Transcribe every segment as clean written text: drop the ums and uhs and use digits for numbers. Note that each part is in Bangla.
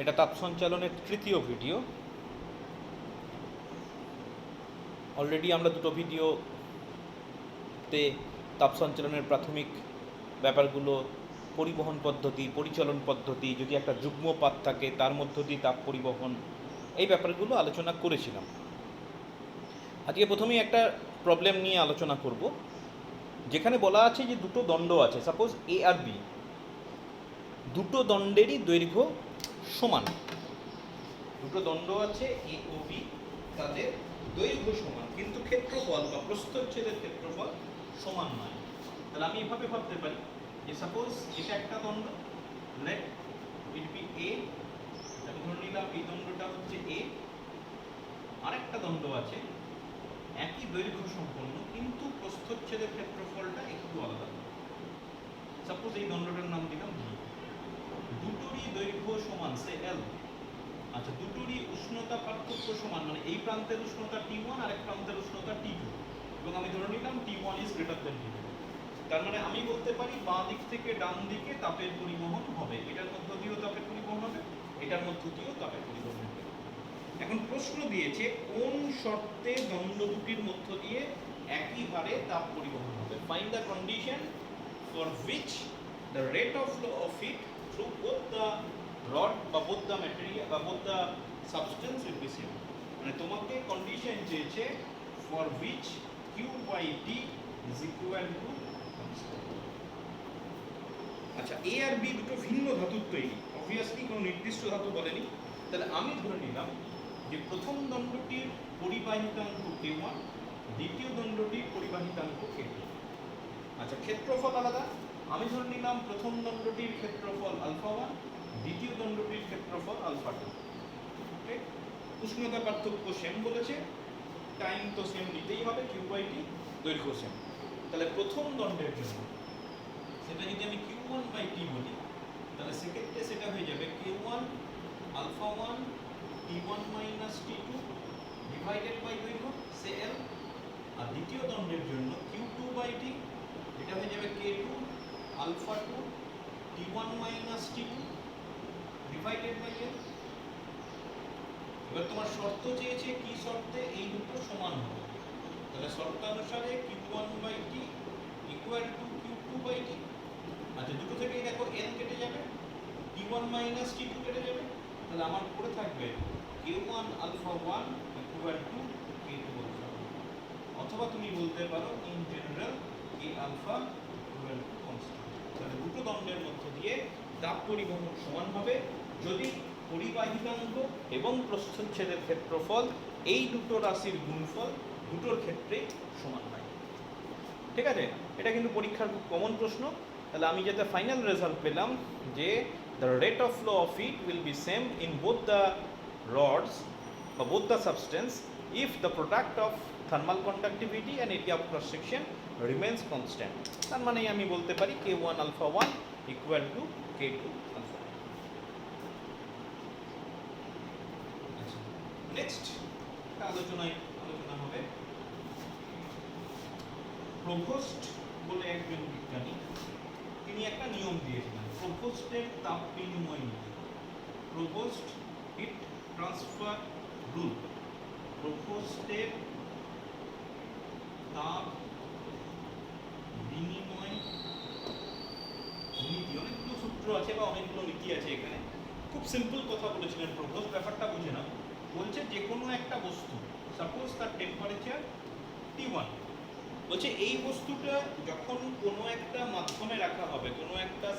এটা তাপ সঞ্চালনের তৃতীয় ভিডিও। অলরেডি আমরা দুটো ভিডিওতে তাপ সঞ্চালনের প্রাথমিক ব্যাপারগুলো, পরিবহন পদ্ধতি, পরিচালন পদ্ধতি, যদি একটা যুগ্ম পাত থাকে তার মধ্য দিয়ে তাপ পরিবহন, এই ব্যাপারগুলো আলোচনা করেছিলাম। আজকে প্রথমেই একটা প্রবলেম নিয়ে আলোচনা করব, যেখানে বলা আছে যে দুটো দণ্ড আছে, সাপোজ এ আর বি, দুটো দণ্ডেরই দৈর্ঘ্য সমান। দুটো দণ্ড আছে এ ও বি, তাদের দৈর্ঘ্য সমান, কিন্তু ক্ষেত্রফল বা প্রস্থচ্ছেদের ক্ষেত্রফল সমান নয়। তাহলে আমি এভাবে ভাবতে পারি যে সাপোজ এটা একটা দণ্ড, লেট ইট বি এ, আমি ধরে নিলাম এই দণ্ডটা হচ্ছে এ। আরেকটা দণ্ড আছে একই দৈর্ঘ্য সম্পন্ন, কিন্তু প্রস্থচ্ছেদের ক্ষেত্রফলটা একটু আলাদা। সাপোজ এই দণ্ডটার নাম দিলাম বি। দুটোরই দৈর্ঘ্য সমান, সে এল। আচ্ছা, দুটোরই উষ্ণতা পার্থক্য সমান, মানে এই প্রান্তের উষ্ণতা T1 আর এক প্রান্তের উষ্ণতা T2, এবং আমি ধরে নিলাম T1 is greater than T2। তার মানে আমি বলতে পারি বাঁ দিক থেকে ডান দিকে তাপের পরিবহন হবে, এটার মধ্য দিয়েও তাপের পরিবহন হবে, এটার মধ্য দিয়েও তাপের পরিবহন হবে। এখন প্রশ্ন দিয়েছে কোন শর্তে দণ্ড দুটির মধ্য দিয়ে একই হারে তাপ পরিবহন হবে। Find the condition for which the rate of flow of heat through both the rod বা বোথ দ্য ম্যাটেরিয়াল বা both the substance will be same. মানে তোমাকে কন্ডিশন চেয়েছে for which Q by D is equal to. আচ্ছা, এ আর বি দুটো ভিন্ন ধাতুর তৈরি, অবভিয়াসলি কোনো নির্দিষ্ট ধাতু বলেনি। তাহলে আমি ধরে নিলাম যে প্রথম দণ্ডটির পরিবাহিতাঙ্ক K1, দ্বিতীয় দণ্ডটির পরিবাহিতাঙ্ক K2। আচ্ছা, ক্ষেত্রফল আলাদা। আমি ধরে নিলাম প্রথম দণ্ডটির ক্ষেত্রফল α1, দ্বিতীয় দণ্ডটির ক্ষেত্রফল α2। ওকে, উষ্ণতা পার্থক্য সেম বলেছে, টাইম তো সেম নিতেই হবে, কিউ বাই টি, দৈর্ঘ্য সেম। তাহলে প্রথম দণ্ডের জন্য সেটা যদি আমি Q1 বাই টি বলি, তাহলে সেক্ষেত্রে সেটা হয়ে যাবে K1 α1 T1 minus T2 divided by দৈর্ঘ্য, সে L। আর দ্বিতীয় দণ্ডের জন্য Q2 বাই T, এটা হয়ে যাবে K2 α2 T1 minus T2 divided by L। এবার তোমার শর্ত চেয়েছে কি শর্তে এই দুটো সমান হবে, তাহলে শর্তানুসারে Q1 by T equal to Q2 by T। আচ্ছা, দুটো থেকেই দেখো L কেটে যাবে, T1 মাইনাস T2 কেটে যাবে, তাহলে আমার পড়ে থাকবে K1 α1 ইকুয়াল টু K2 α1। অথবা তুমি বলতে পারো in general K alpha equal to constant. তাহলে দুটো দণ্ডের মধ্য দিয়ে তাপ পরিবহন সমান হবে যদি পরিবাহিতাঙ্ক এবং প্রস্থচ্ছেদের ক্ষেত্রফল, এই দুটো রাশির গুণফল দুটোর ক্ষেত্রে সমান হয়। ঠিক আছে, এটা কিন্তু পরীক্ষার খুব কমন প্রশ্ন। তাহলে আমি যেটা ফাইনাল রেজাল্ট পেলাম যে the rate of flow of heat will be same in both the rods or both the substance if the product of thermal conductivity and area of cross section remains constant। তার মানে আমি বলতে পারি K1 alpha 1 equal to K2 alpha 1। Next আলোচনা হবে প্রভোস্ট বলে একজন বিজ্ঞানী, তিনি একটা নিয়ম দিয়েছিলেন, প্রভোস্টের তাপ বিনিময় নীতি, প্রভোস্ট হিট ট্রান্সফার রুল। প্রভোস্টের তাপ বিনিময় নীতি, অনেকগুলো সূত্র আছে বা অনেকগুলো নীতি আছে এখানে। খুব সিম্পল কথা বলেছিলেন প্রভোস্ট, ব্যাপারটা বুঝে না। বলছে যে কোনো একটা বস্তু, সাপোজ তার টেম্পারেচার T1, বলছে এই বস্তুটা যখন কোনো একটা মাধ্যমে রাখা হবে, কোনো একটা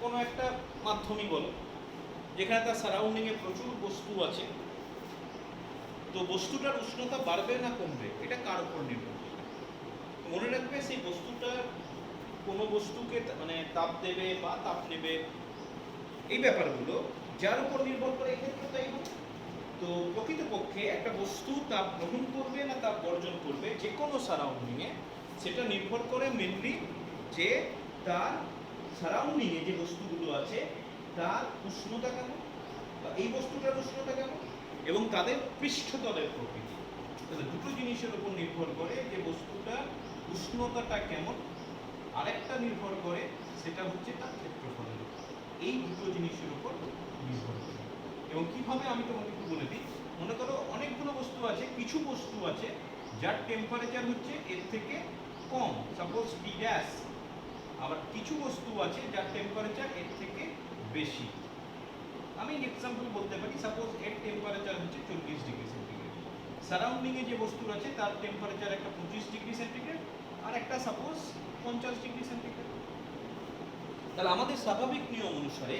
কোনো একটা মাধ্যমই বলো, যেখানে তার সারাউন্ডিংয়ে প্রচুর বস্তু আছে, তো বস্তুটার উষ্ণতা বাড়বে না কমবে এটা কার উপর নির্ভর করবে? মনে রাখবে সেই বস্তুটা কোনো বস্তুকে মানে তাপ দেবে বা তাপ নেবে, এই ব্যাপারগুলো যার উপর নির্ভর করে, এক্ষেত্রে তাই হবে। তো প্রকৃতপক্ষে একটা বস্তু তাপ গ্রহণ করবে না তাপ বর্জন করবে যে কোনো সারাউন্ডিংয়ে, সেটা নির্ভর করে মেনলি যে তার সারাউন্ডিংয়ে যে বস্তুগুলো আছে তার উষ্ণতা কেমন, বা এই বস্তুটার উষ্ণতা কেমন, এবং তাদের পৃষ্ঠতলের প্রকৃতি। তাহলে দুটো জিনিসের উপর নির্ভর করে যে বস্তুটার উষ্ণতাটা কেমন, আরেকটা নির্ভর করে সেটা হচ্ছে তার ক্ষেত্রফলের উপর। এই দুটো জিনিসের উপর নির্ভর করে। এবং কিভাবে আমি তোমাকে একটু বলে দিই, মনে করো অনেকগুলো বস্তু আছে, কিছু বস্তু আছে যার টেম্পারেচার হচ্ছে এর থেকে কম, সাপোজ টি ড্যাশ, আবার কিছু বস্তু আছে যার টেম্পারেচার এর থেকে বেশি। আমি এক্সাম্পল বলতে পারি, সাপোজ এর টেম্পারেচার হচ্ছে 40 ডিগ্রি সেন্টিগ্রেড, সারাউন্ডিংয়ে যে বস্তু আছে তার টেম্পারেচার একটা 25 ডিগ্রি সেন্টিগ্রেড, আর একটা সাপোজ 50 ডিগ্রি সেন্টিগ্রেড। তাহলে আমাদের স্বাভাবিক নিয়ম অনুসারে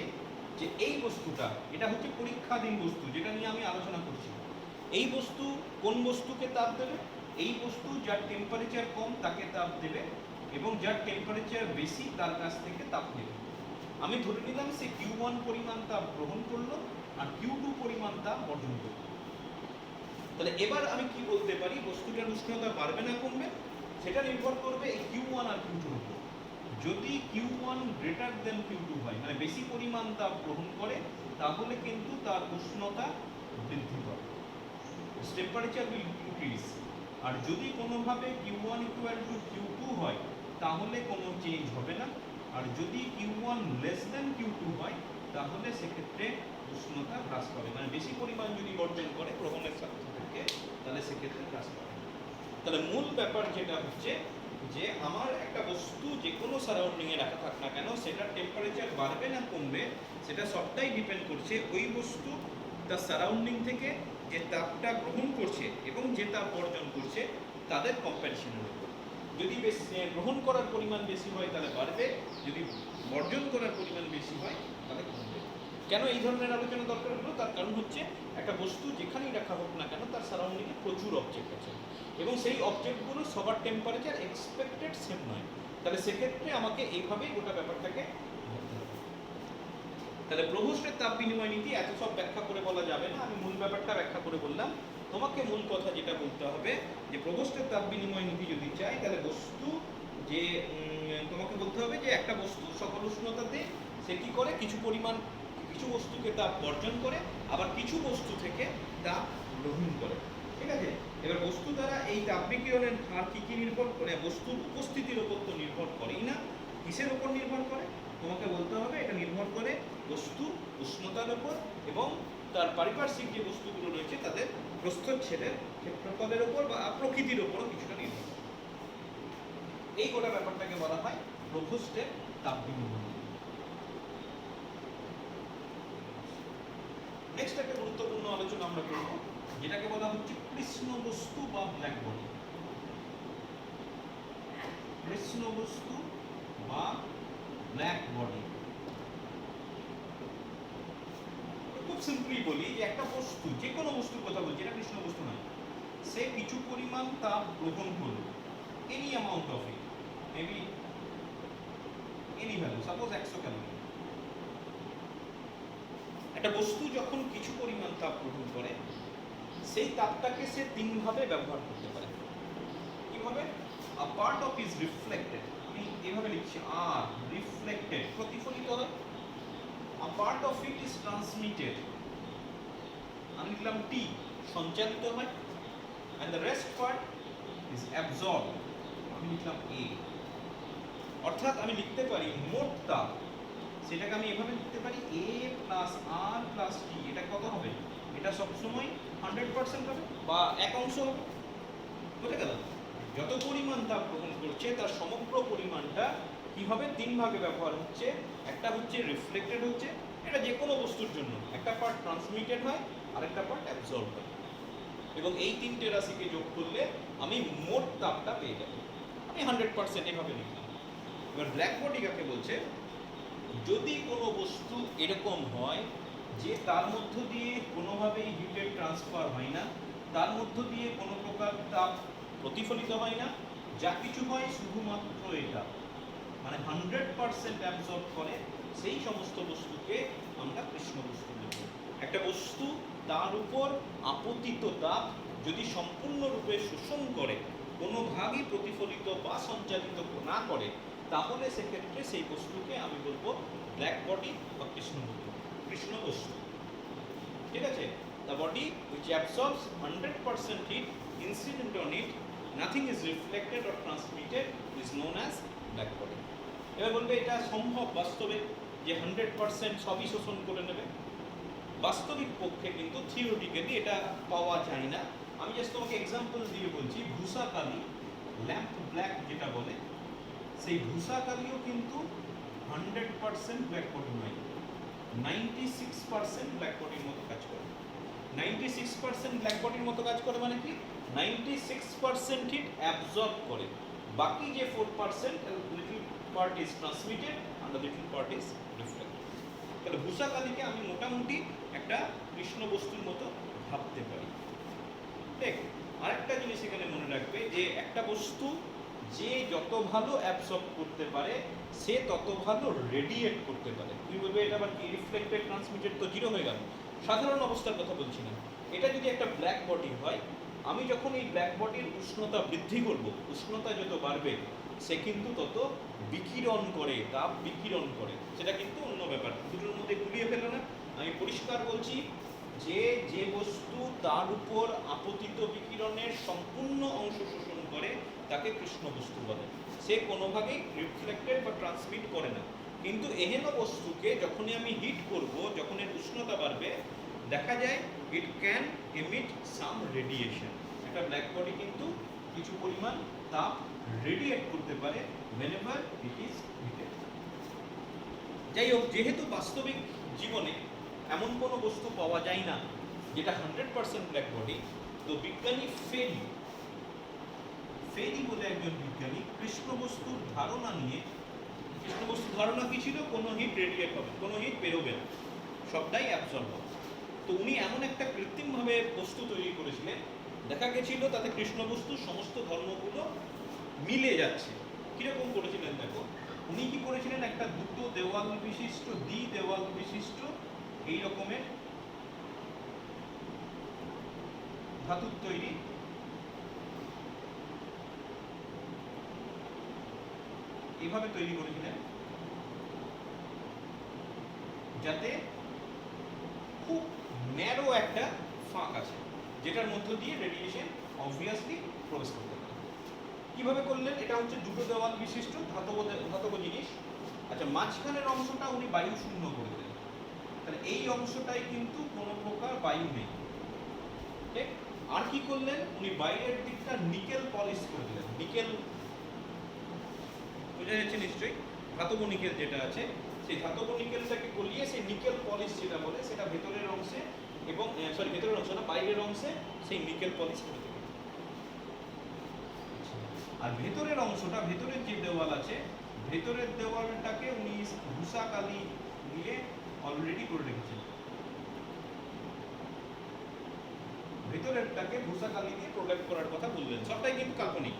যে এই বস্তুটা, এটা হচ্ছে পরীক্ষাধীন বস্তু যেটা নিয়ে আমি আলোচনা করছি, এই বস্তু কোন বস্তুকে তাপ দেবে? এই বস্তু যার টেম্পারেচার কম তাকে তাপ দেবে, এবং যার টেম্পারেচার বেশি তার কাছ থেকে তাপ নেবে। আমি ধরে নিলাম সে Q1 পরিমাণ তাপ গ্রহণ করলো আর Q2 পরিমাণ তাপ বর্জন করলো। তাহলে এবার আমি কি বলতে পারি, বস্তুটার উষ্ণতা বাড়বে না কমবে? সেটা নির্ভর করবে এই Q1 আর Q2 এর উপর। যদি Q1 গ্রেটার দেন Q2 হয়, মানে বেশি পরিমাণ তাপ গ্রহণ করে, তাহলে কিন্তু তার উষ্ণতা বৃদ্ধি পাবে, টেম্পারেচার উইল ইনক্রিজ। আর যদি কোনোভাবে Q1 ইকুয়াল টু Q2 হয়, তাহলে কোনো চেঞ্জ হবে না। আর যদি Q1 লেস দেন Q2 হয়, তাহলে সেক্ষেত্রে উষ্ণতা হ্রাস পাবে, মানে বেশি পরিমাণ যদি বর্জন করে গ্রহণের সাথে সাথে, তাহলে সেক্ষেত্রে হ্রাস পাবে। তাহলে মূল ব্যাপার যেটা হচ্ছে যে আমার একটা বস্তু যে কোনো সারাউন্ডিংয়ে রাখা থাক না কেন, সেটার টেম্পারেচার বাড়বে না কমবে, সেটা সবটাই ডিপেন্ড করছে ওই বস্তু তার সারাউন্ডিং থেকে যে তাপটা গ্রহণ করছে এবং যে তাপ বর্জন করছে তাদের কম্প্যারিশনের উপর। যদি গ্রহণ করার পরিমাণ বেশি হয় তাহলে বাড়বে, যদি বর্জন করার পরিমাণ বেশি হয় তাহলে কমবে। কেন এই ধরনের আলোচনা দরকার হলো? তার কারণ হচ্ছে একটা বস্তু যেখানেই রাখা হোক না কেন, তার সারাউন্ডিংয়ে প্রচুর অবজেক্ট আছে, এবং সেই অবজেক্টগুলো সবার টেম্পারেচার এক্সপেক্টেড সেম নয়। তাহলে সেক্ষেত্রে আমাকে এইভাবেই গোটা ব্যাপারটাকে ধরতে হবে। তাহলে প্রভোস্টের তাপ বিনিময় নীতি এত সব ব্যাখ্যা করে বলা যাবে না, আমি মূল ব্যাপারটা ব্যাখ্যা করে বললাম। তোমাকে মূল কথা যেটা বলতে হবে যে প্রভোস্টের তাপ বিনিময় নীতি যদি চাই, তাহলে বস্তু যে তোমাকে বলতে হবে যে একটা বস্তু সকল উষ্ণতাতে সে কী করে, কিছু পরিমাণ কিছু বস্তুকে তাপ বর্জন করে, আবার কিছু বস্তু থেকে তাপ গ্রহণ করে। ঠিক আছে, এবার বস্তু দ্বারা এই তাপ বিকিরণের হার কী নির্ভর করে? বস্তুর উপস্থিতির ওপর তো নির্ভর করেই না। কিসের ওপর নির্ভর করে? তোমাকে বলতে হবে এটা নির্ভর করে বস্তু উষ্ণতার ওপর এবং তার পারিপার্শ্বিক যে বস্তুগুলো রয়েছে তাদের প্রস্থচ্ছেদের ক্ষেত্রফলের ওপর বা প্রকৃতির ওপরও কিছুটা নির্ভর করে। এই গোটা ব্যাপারটাকে বলা হয় প্রভোস্টের তাপ বিনিময়। নেক্সট একটা গুরুত্বপূর্ণ আলোচনা আমরা করব, যেটাকে বলা হচ্ছে কৃষ্ণ বস্তু বা ব্ল্যাক বডি। কৃষ্ণ বস্তু বা ব্ল্যাক বডি। খুব সিম্পলি বলি যে একটা বস্তু, যে কোনো বস্তুর কথা বলছি, এটা কৃষ্ণ বস্তু নয়, সে কিছু পরিমাণ তাপ গ্রহণ করলো, any amount of it, maybe any value, suppose 100 calorie. একটা বস্তু যখন কিছু পরিমাণ তাপ গ্রহণ করে, সেই তাপটাকে সে তিনভাবে ব্যবহার করতে পারে। কিভাবে? আ পার্ট অফ ইজ রিফ্লেক্টেড, আমি এভাবে লিখছি, আর রিফ্লেক্টেড প্রতিফলিত হয়। আ part of it is transmitted, আমি লিখলাম টি সঞ্চালিত হয়। And the rest part is absorb, আমি লিখলাম এ। অর্থাৎ আমি লিখতে পারি মোট তাপ, সেটাকে আমি এভাবে লিখতে পারি এ প্লাস আর প্লাস টি। এটা কত হবে? এটা সবসময় 100% হবে বা এক অংশ হবে। বুঝে গেল? যত পরিমাণ তাপ গ্রহণ করছে তার সমগ্র পরিমাণটা কি হবে? তিন ভাগে ব্যবহার হচ্ছে। একটা হচ্ছে রিফ্লেক্টেড হচ্ছে, এটা যে কোনো বস্তুর জন্য। একটা পার্ট ট্রান্সমিটেড হয়, আরেকটা পার্ট অ্যাবজর্ব হয়, এবং এই তিনটে রাশিকে যোগ করলে আমি মোট তাপটা পেয়ে যাব। আমি 100% এভাবে লিখলাম। এবার ব্ল্যাক বডি কাকে বলছে? যদি কোনো বস্তু এরকম হয় যে তার মধ্য দিয়ে কোনোভাবেই হিটের ট্রান্সফার হয় না, তার মধ্য দিয়ে কোনো প্রকার তাপ প্রতিফলিত হয় না, যা কিছু হয় শুধুমাত্র এটা, মানে 100% অ্যাবজর্ব করে, সেই সমস্ত বস্তুকে আমরা কৃষ্ণ বস্তু বলব। একটা বস্তু তার উপর আপতিত তাপ যদি সম্পূর্ণরূপে শোষণ করে, কোনো ভাগই প্রতিফলিত বা সঞ্চালিত না করে, তাহলে সেক্ষেত্রে সেই বস্তুকে আমি বলবো ব্ল্যাক বডি বা কৃষ্ণ বস্তু। ঠিক আছে? The body which absorbs 100% heat incident on it, nothing is reflected or transmitted, is known as black body. এবার বলবে এটা সম্ভব বাস্তবে যে 100% সবই শোষণ করে নেবে? বাস্তবিক পক্ষে কিন্তু থিওরিটিক্যালি এটা পাওয়া যায় না। আমি জাস্ট তোমাকে এক্সাম্পল দিয়ে বলছি, ভূসা কালি, ল্যাম্প ব্ল্যাক যেটা বলে, সেই ভূসা কালিও কিন্তু 100% ব্ল্যাক বডি নয়, 96% ব্ল্যাক বডির মতো কাজ করে। 96% ব্ল্যাক বডির মতো কাজ করে মানে কি, 96% হিট অ্যাবজর্ব করে, বাকি যে 4% little part is transmitted and the little part is reflected। তাহলে ভূসা কালিকে আমি মোটামুটি একটা কৃষ্ণ বস্তুর মতো ভাবতে পারি। দেখ, আরেকটা জিনিস এখানে মনে রাখবে যে একটা বস্তু যে যত ভালো অ্যাবসর্ব করতে পারে সে তত ভালো রেডিয়েট করতে পারে। তুমি বলবে এটা আবার কি, রিফ্লেক্টেড ট্রান্সমিটেড তো জিরো হয়ে গেল। সাধারণ অবস্থার কথা বলছি না, এটা যদি একটা ব্ল্যাক বডি হয়, আমি যখন এই ব্ল্যাক বডির উষ্ণতা বৃদ্ধি করব, উষ্ণতা যত বাড়বে সে কিন্তু তত বিকিরণ করে, তাপ বিকিরণ করে। সেটা কিন্তু অন্য ব্যাপার, দুটোর মধ্যে গুলিয়ে ফেলো না। আমি পরিষ্কার বলছি যে যে বস্তু তার উপর আপতিত বিকিরণের সম্পূর্ণ অংশ শোষণ করে তাকে কৃষ্ণ বস্তু বলে। সে কোনোভাবেই রিফ্লেক্টেড বা ট্রান্সমিট করে না। কিন্তু এহেন বস্তুকে যখনই আমি হিট করব, যখন এর উষ্ণতা বাড়বে, দেখা যায় it can emit some radiation. একটা ব্ল্যাক বডি কিন্তু কিছু পরিমাণ তাপ রেডিয়েট করতে পারে whenever it is heated। যাই হোক, যেহেতু বাস্তবিক জীবনে এমন কোনো বস্তু পাওয়া যায় না যেটা 100% ব্ল্যাক বডি, তো বিজ্ঞানী ফেরি বলে একজন বিজ্ঞানী কৃষ্ণ বস্তুর ধারণা নিয়ে, কৃষ্ণ বস্তুর ধারণা কি ছিল, কোনো হিট রেডিয়েট হবে, কোনো হিট বেরোবে না, সবটাই অ্যাবজর্ব হবে। তো উনি এমন একটা কৃত্রিমভাবে বস্তু তৈরি করেছিলেন, দেখা গেছিল তাতে কৃষ্ণ বস্তুর সমস্ত ধর্মগুলো মিলে যাচ্ছে। কীরকম করেছিলেন দেখো, উনি কি করেছিলেন, একটা দুটো দেওয়াল বিশিষ্ট, দেওয়াল বিশিষ্ট এই রকমের ধাতুর তৈরি এইভাবে তৈরি করেছিলেন যাতে খুব ন্যারো একটা ফাঁক আছে যেটার মধ্য দিয়ে রেডিয়েশন অবভিয়াসলি প্রবেশ করতে পারে। কিভাবে করলেন, এটা হচ্ছে দুটো দেওয়াল বিশিষ্ট ধাতব জিনিস। আচ্ছা, মাঝখানের অংশটা উনি বায়ু শূন্য করে দিলেন, তাহলে এই অংশটাই কিন্তু কোনো প্রকার বায়ু নেই। ঠিক, আর কি করলেন, উনি বাইরের দিকটা নিকেল পলিশ করে দিলেন। নিকেল বোঝা যাচ্ছে নিশ্চয়ই, ধাতব নিকেল যেটা আছে, সেই ধাতব নিকেলটাকে গলিয়ে সেই নিকেল পলিশ যেটা বলে সেটা ভেতরের অংশে, এবং ভেতরের অংশ না, বাইরের অংশে সেই নিকেল পলিশ করে দেবে। আর ভেতরের অংশটা, ভেতরের যে দেওয়াল আছে, ভেতরের দেওয়ালটাকে উনি ভূসা কালি দিয়ে অলরেডি করে রেখেছেন। ভেতরেরটাকে ভূসা কালি দিয়ে প্রোটেক্ট করার কথা বললেন, সবটাই কিন্তু কাল্পনিক।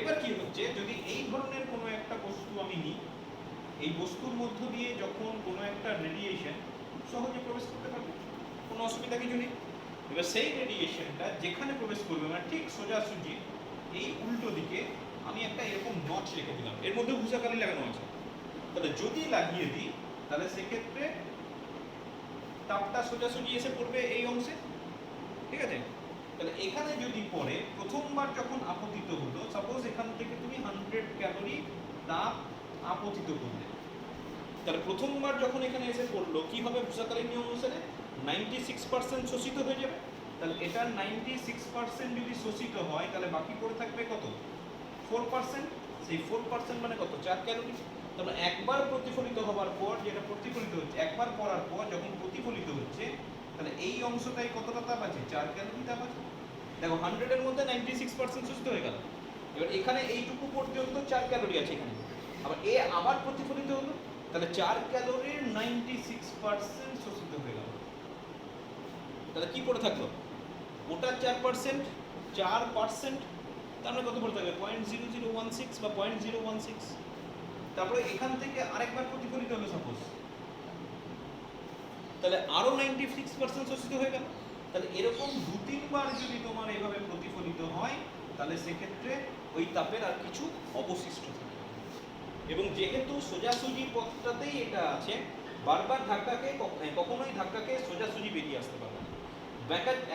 এবার কি হচ্ছে, যদি এই ধরনের কোনো একটা বস্তু আমি নিই, এই বস্তুর মধ্য দিয়ে যখন কোনো একটা রেডিয়েশন সহজে প্রবেশ করতে পারবে, কোনো অসুবিধা কিছু নেই। এবার সেই রেডিয়েশনটা যেখানে প্রবেশ করবে, মানে ঠিক সোজাসুজি এই উল্টো দিকে আমি একটা এরকম নচ রেখে দিলাম, এর মধ্যে ভূসা কালি লাগানো আছে। তাহলে যদি লাগিয়ে দিই, তাহলে সেক্ষেত্রে তাপটা সোজাসুজি এসে পড়বে এই অংশে, ঠিক আছে। তাহলে এখানে যদি পড়ে, প্রথমবার যখন আপতিত হলো, সাপোজ এখান থেকে তুমি 100 ক্যালোরি তাপ আপতিত করলে, তাহলে প্রথমবার যখন এখানে এসে পড়লো, কি হবে ভূসাকালীন নিয়ম অনুসারে 96% শোষিত হয়ে যাবে। তাহলে এটা 96% যদি শোষিত হয়, তাহলে বাকি পড়ে থাকবে কত, 4%। সেই 4% মানে কত, 4 ক্যালোরি। তাহলে একবার প্রতিফলিত হওয়ার পর, যেটা প্রতিফলিত হচ্ছে, একবার পড়ার পর যখন প্রতিফলিত হচ্ছে, তাহলে এই অংশটাই কতটা তাপ আছে, 4 ক্যালোরি তাপ আছে। দেখো 100 এর মধ্যে 96% শোষিত হয়ে গেল। এবার এখানে এইটুকু পর্যন্ত 4 ক্যালোরি আছে এখানে, আবার এ আবার প্রতিফলিত হলো, তাহলে 4 ক্যালোরির 96% শোষিত হয়ে গেল। তাহলে কি পড়ে থাকলো, ওটা 4%, 4%, তার মানে কত পড়ে থাকবে, 0.0016 বা 0.016। তারপরে এখান থেকে আরেকবার প্রতিফলিত হলো সাপোজ, তাহলে আরো 96% শোষিত হয়ে গেল। তাহলে এরকম 2-3 বার যদি তোমার এইভাবে প্রতিফলিত হয়, তাহলে সেক্ষেত্রে ওই তাপের আর কিছু অবশিষ্ট থাকে। এবং যেহেতু সোজাসুজি পথটাতেই এটা আছে, বারবার কখনোই ধাক্কাকে সোজাসুজি বেরিয়ে আসতে পারবে না।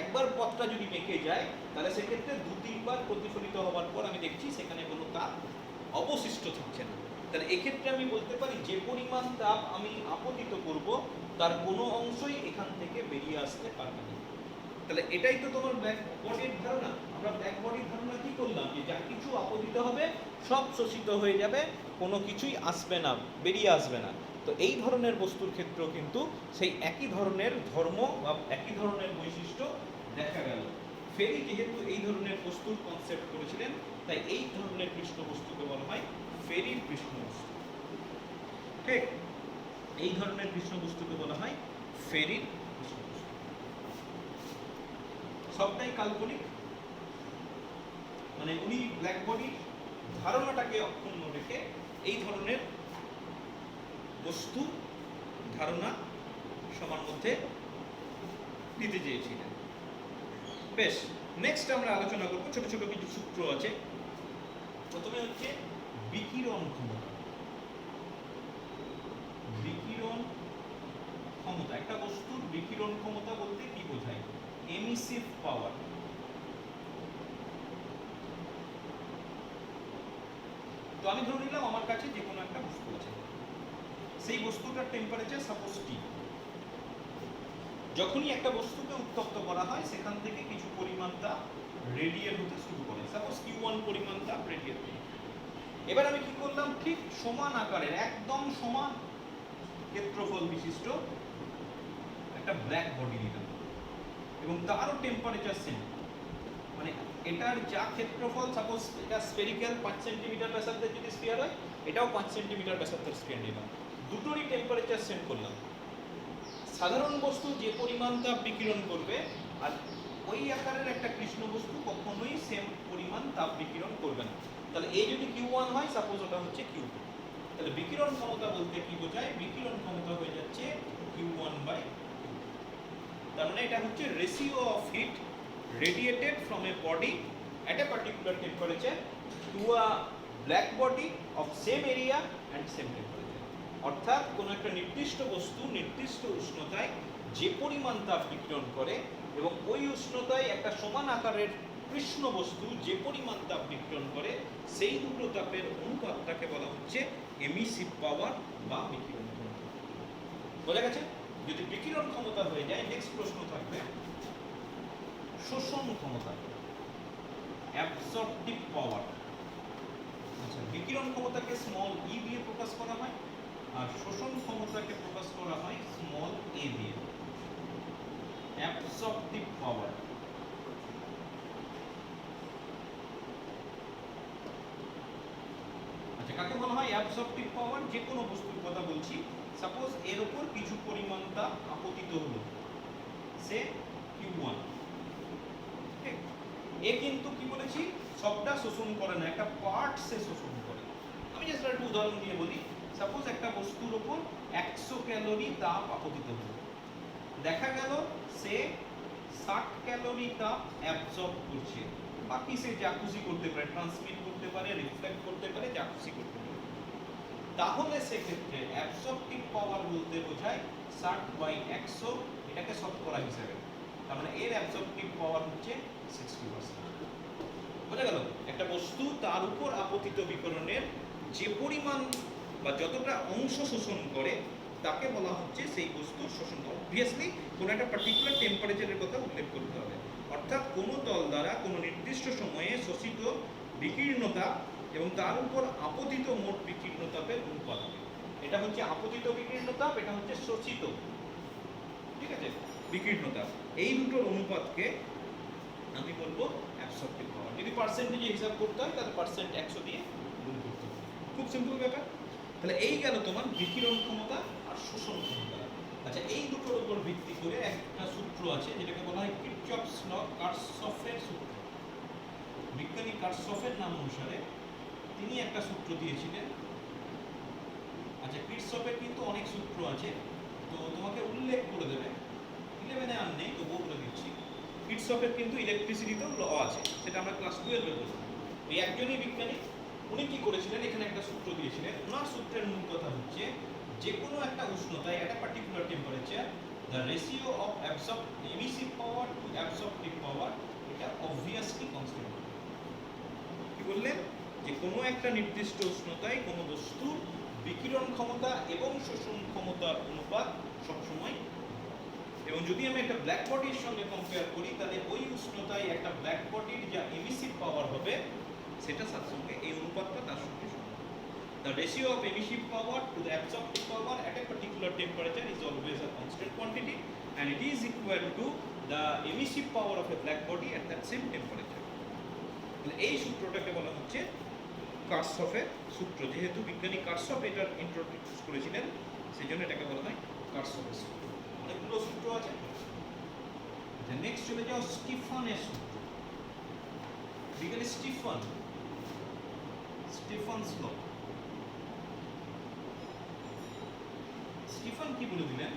একবার পথটা যদি বেঁকে যায়, তাহলে সেক্ষেত্রে 2-3 বার প্রতিফলিত হওয়ার পর আমি দেখছি সেখানে কোনো তাপ অবশিষ্ট থাকছে না। তাহলে এক্ষেত্রে আমি বলতে পারি যে পরিমাণ তাপ আমি আপতিত করব তার কোনো অংশই এখান থেকে বেরিয়ে আসতে পারবে না। তাহলে এটাই তো তোমার ব্ল্যাক বডির ধারণা। আমরা ব্ল্যাক বডির ধারণা কি করলাম, যে যা কিছু আপতিত হবে সব শোষিত হয়ে যাবে, কোনো কিছুই আসবে না, বেরিয়ে আসবে না। তো এই ধরনের বস্তুর ক্ষেত্রেও কিন্তু সেই একই ধরনের ধর্ম বা একই ধরনের বৈশিষ্ট্য দেখা গেল। ফেরি যেহেতু এই ধরনের বস্তুর কনসেপ্ট করেছিলেন, তাই এই ধরনের কৃষ্ণ বস্তুকে বলা হয় ফেরির কৃষ্ণ বস্তু। ঠিক এই ধরনের কৃষ্ণ বস্তুকে বলা হয় ফেরির কৃষ্ণ বস্তু। সবটাই কাল্পনিক, মানে উনি ব্ল্যাক বডির ধারণাটাকে অক্ষুণ্ণ রেখে এই ধরনের বস্তু ধারণা সবার মধ্যে দিতে চেয়েছিলেন। বেশ, নেক্সট আমরা আলোচনা করব, ছোট ছোট কিছু সূত্র আছে। প্রথমে হচ্ছে বিকিরণ ক্ষমতা। বিকিরণ ক্ষমতা, একটা বস্তুর বিকিরণ ক্ষমতা বলতে কি বোঝায়? এমিসিভ পাওয়ার। তো আমি ধরে নিলাম আমার কাছে যে কোনো একটা বস্তু আছে, সেই বস্তুটার টেম্পারেচার সাপোজ টি। যখনই একটা বস্তুকে উত্তপ্ত করা হয় সেখান থেকে কিছু পরিমাণ তাপ রেডিয়েট হতে শুরু করে, সাপোজ Q1 পরিমাণ তাপ রেডিয়েট হয়। এবার আমি কি করলাম, ঠিক সমান আকারের একদম সমান ক্ষেত্রফল বিশিষ্ট একটা ব্ল্যাক বডি নিলাম এবং তারও টেম্পারেচার সেম, মানে এটার যা ক্ষেত্রফল, সাপোজ এটা স্ফেরিক্যাল 5 সেন্টিমিটার ব্যাসার্ধের যদি স্ফিয়ার হয়, এটাও 5 সেন্টিমিটার ব্যাসার্ধের স্ফিয়ার নিলাম, দুটোরই টেম্পারেচার সেম করলাম। সাধারণ বস্তু যে পরিমাণ তাপ বিকিরণ করবে আর ওই আকারের একটা কৃষ্ণ বস্তু কখনোই সেম পরিমাণ তাপ বিকিরণ করবে না। তাহলে এই যদি Q1 হয়, সাপোজ ওটা হচ্ছে Q2। তাহলে বিকিরণ ক্ষমতা বলতে কি বোঝায়? বিকিরণ ক্ষমতা হয়ে যাচ্ছে Q1/2। তার মানে এটা হচ্ছে ratio of heat radiated from a body at a particular temperature to a black body of same area and same temperature। অর্থাৎ কোন একটা নির্দিষ্ট বস্তু নির্দিষ্ট উষ্ণতায় যে পরিমাণ তাপ বিকিরণ করে এবং ওই উষ্ণতায় একটা সমান আকারের কৃষ্ণ বস্তু যে পরিমাণ তাপ বিকিরণ করে, সেই দুটো তাপের অনুপাতটাকে বলা হচ্ছে এমিসিভ পাওয়ার বা বিকিরণ ক্ষমতা। বোঝা গেছে? যদি বিকিরণ ক্ষমতা হয়ে যায়, নেক্সট প্রশ্ন থাকবে শোষণ ক্ষমতা, অ্যাবসর্পটিভ পাওয়ার। আচ্ছা, বিকিরণ ক্ষমতাকে স্মল ই দিয়ে প্রকাশ করা হয় আর শোষণ ক্ষমতাকে প্রকাশ করা হয় স্মল এ দিয়ে। অ্যাবসর্পটিভ পাওয়ার, আচ্ছা কাকে বলা হয় অ্যাবসর্পটিভ পাওয়ার? যে কোনো বস্তুর কথা বলছি, সাপোজ এর উপর কিছু পরিমাণ তাপ আপতিত হলো, সে Q1। ঠিক, এ কিন্তু কি বলেছি, সবটা শোষণ করে না, একটা পার্ট সে শোষণ করে। আমি জাস্ট একটা উদাহরণ দিয়ে বলি, সাপোজ একটা বস্তুর উপর 100 ক্যালোরি তাপ আপতিত হলো, দেখা গেল সে 60 ক্যালোরি তাপ অ্যাবজর্ব করছে, বাকি সে যা খুশি করতে পারে, ট্রান্সমিট করতে পারে, রিফ্লেক্ট করতে পারে, যা খুশি করতে পারে। তাহলে সেক্ষেত্রে অ্যাবসর্পটিভ পাওয়ার বলতে বোঝায় 60/100, এটাকে শতকরা হিসেবে। তার মানে এর অ্যাবসর্পটিভ পাওয়ার হচ্ছে 60%। বোঝা গেল? একটা বস্তু তার উপর আপতিত বিকিরণের যে পরিমাণ বা যতটা অংশ শোষণ করে তাকে বলা হচ্ছে সেই বস্তুর শোষণ। অবভিয়াসলি কোনো একটা পার্টিকুলার টেম্পারেচারের কথা উল্লেখ করতে হবে, অর্থাৎ কোনো তল দ্বারা কোনো নির্দিষ্ট সময়ে শোষিত বিকীর্ণ তাপ এবং তার উপর আপতিত মোট বিকীর্ণ তাপের অনুপাত। এটা হচ্ছে আপতিত বিকীর্ণ তাপ, এটা হচ্ছে শোষিত, ঠিক আছে, বিকীর্ণ তাপ। এই দুটোর অনুপাতকে আমি বলবো অ্যাবসর্পটিভ পাওয়ার। যদি পার্সেন্টেজে হিসাব করতে হয় তাহলে পার্সেন্ট 100 দিয়ে গুণ করতে হবে। খুব সিম্পল ব্যাপার। তাহলে এই গেল তোমার বিকিরণ ক্ষমতা আর শোষণ ক্ষমতা। আচ্ছা, এই দুটোর উপর ভিত্তি করে একটা সূত্র আছে যেটাকে বলা হয় কিরচফস ল, কার্সফের সূত্র। বিজ্ঞানী কার্সফের নাম অনুসারে তিনি একটা সূত্র দিয়েছিলেন। আচ্ছা, কিরচফের কিন্তু অনেক সূত্র আছে, তো তোমাকে উল্লেখ করে দেবে, 11-এ আর নেই তো বলে দিচ্ছি। কিরচফের কিন্তু ইলেকট্রিসিটিতেও ল আছে, সেটা আমরা ক্লাস 12-এ বলবো। ওই একজনই বিজ্ঞানী, উনি কি করেছিলেন, এখানে একটা সূত্র দিয়েছিলেন। ওনার সূত্রের মূল কথা হচ্ছে যে কোনো একটা উষ্ণতায় একটা particular temperature, the ratio of emissive power to absorptive power, এটা অবভিয়াসলি কনস্ট্যান্ট। কি বললেন? যে কোনো একটা নির্দিষ্ট উষ্ণতায় কোনো বস্তুর বিকিরণ ক্ষমতা এবং শোষণ ক্ষমতার অনুপাত সবসময়, এবং যদি আমি একটা ব্ল্যাক বডির সঙ্গে কম্পেয়ার করি তাহলে ওই উষ্ণতায় একটা ব্ল্যাক বডির যা এমিসিভ পাওয়ার হবে সেটা তার সঙ্গে এই অনুপাতটা তার সঙ্গে সমান। The ratio of emissive power to the absorptive power at a particular temperature is always a constant quantity and it is equal to the emissive power of a black body at that same temperature. এই সূত্রটাকে বলা হচ্ছে কার্সফের সূত্র। যেহেতু বিজ্ঞানী কার্সফ এটার ইন্ট্রোডিউস করেছিলেন সেই জন্য এটাকে বলা হয় কার্সফের সূত্র। অনেকগুলো সূত্র আছে। নেক্সট চলে যাও স্টিফানের সূত্র। বিজ্ঞানী স্টিফানস ল। স্টিফান কি বলে দিলেন,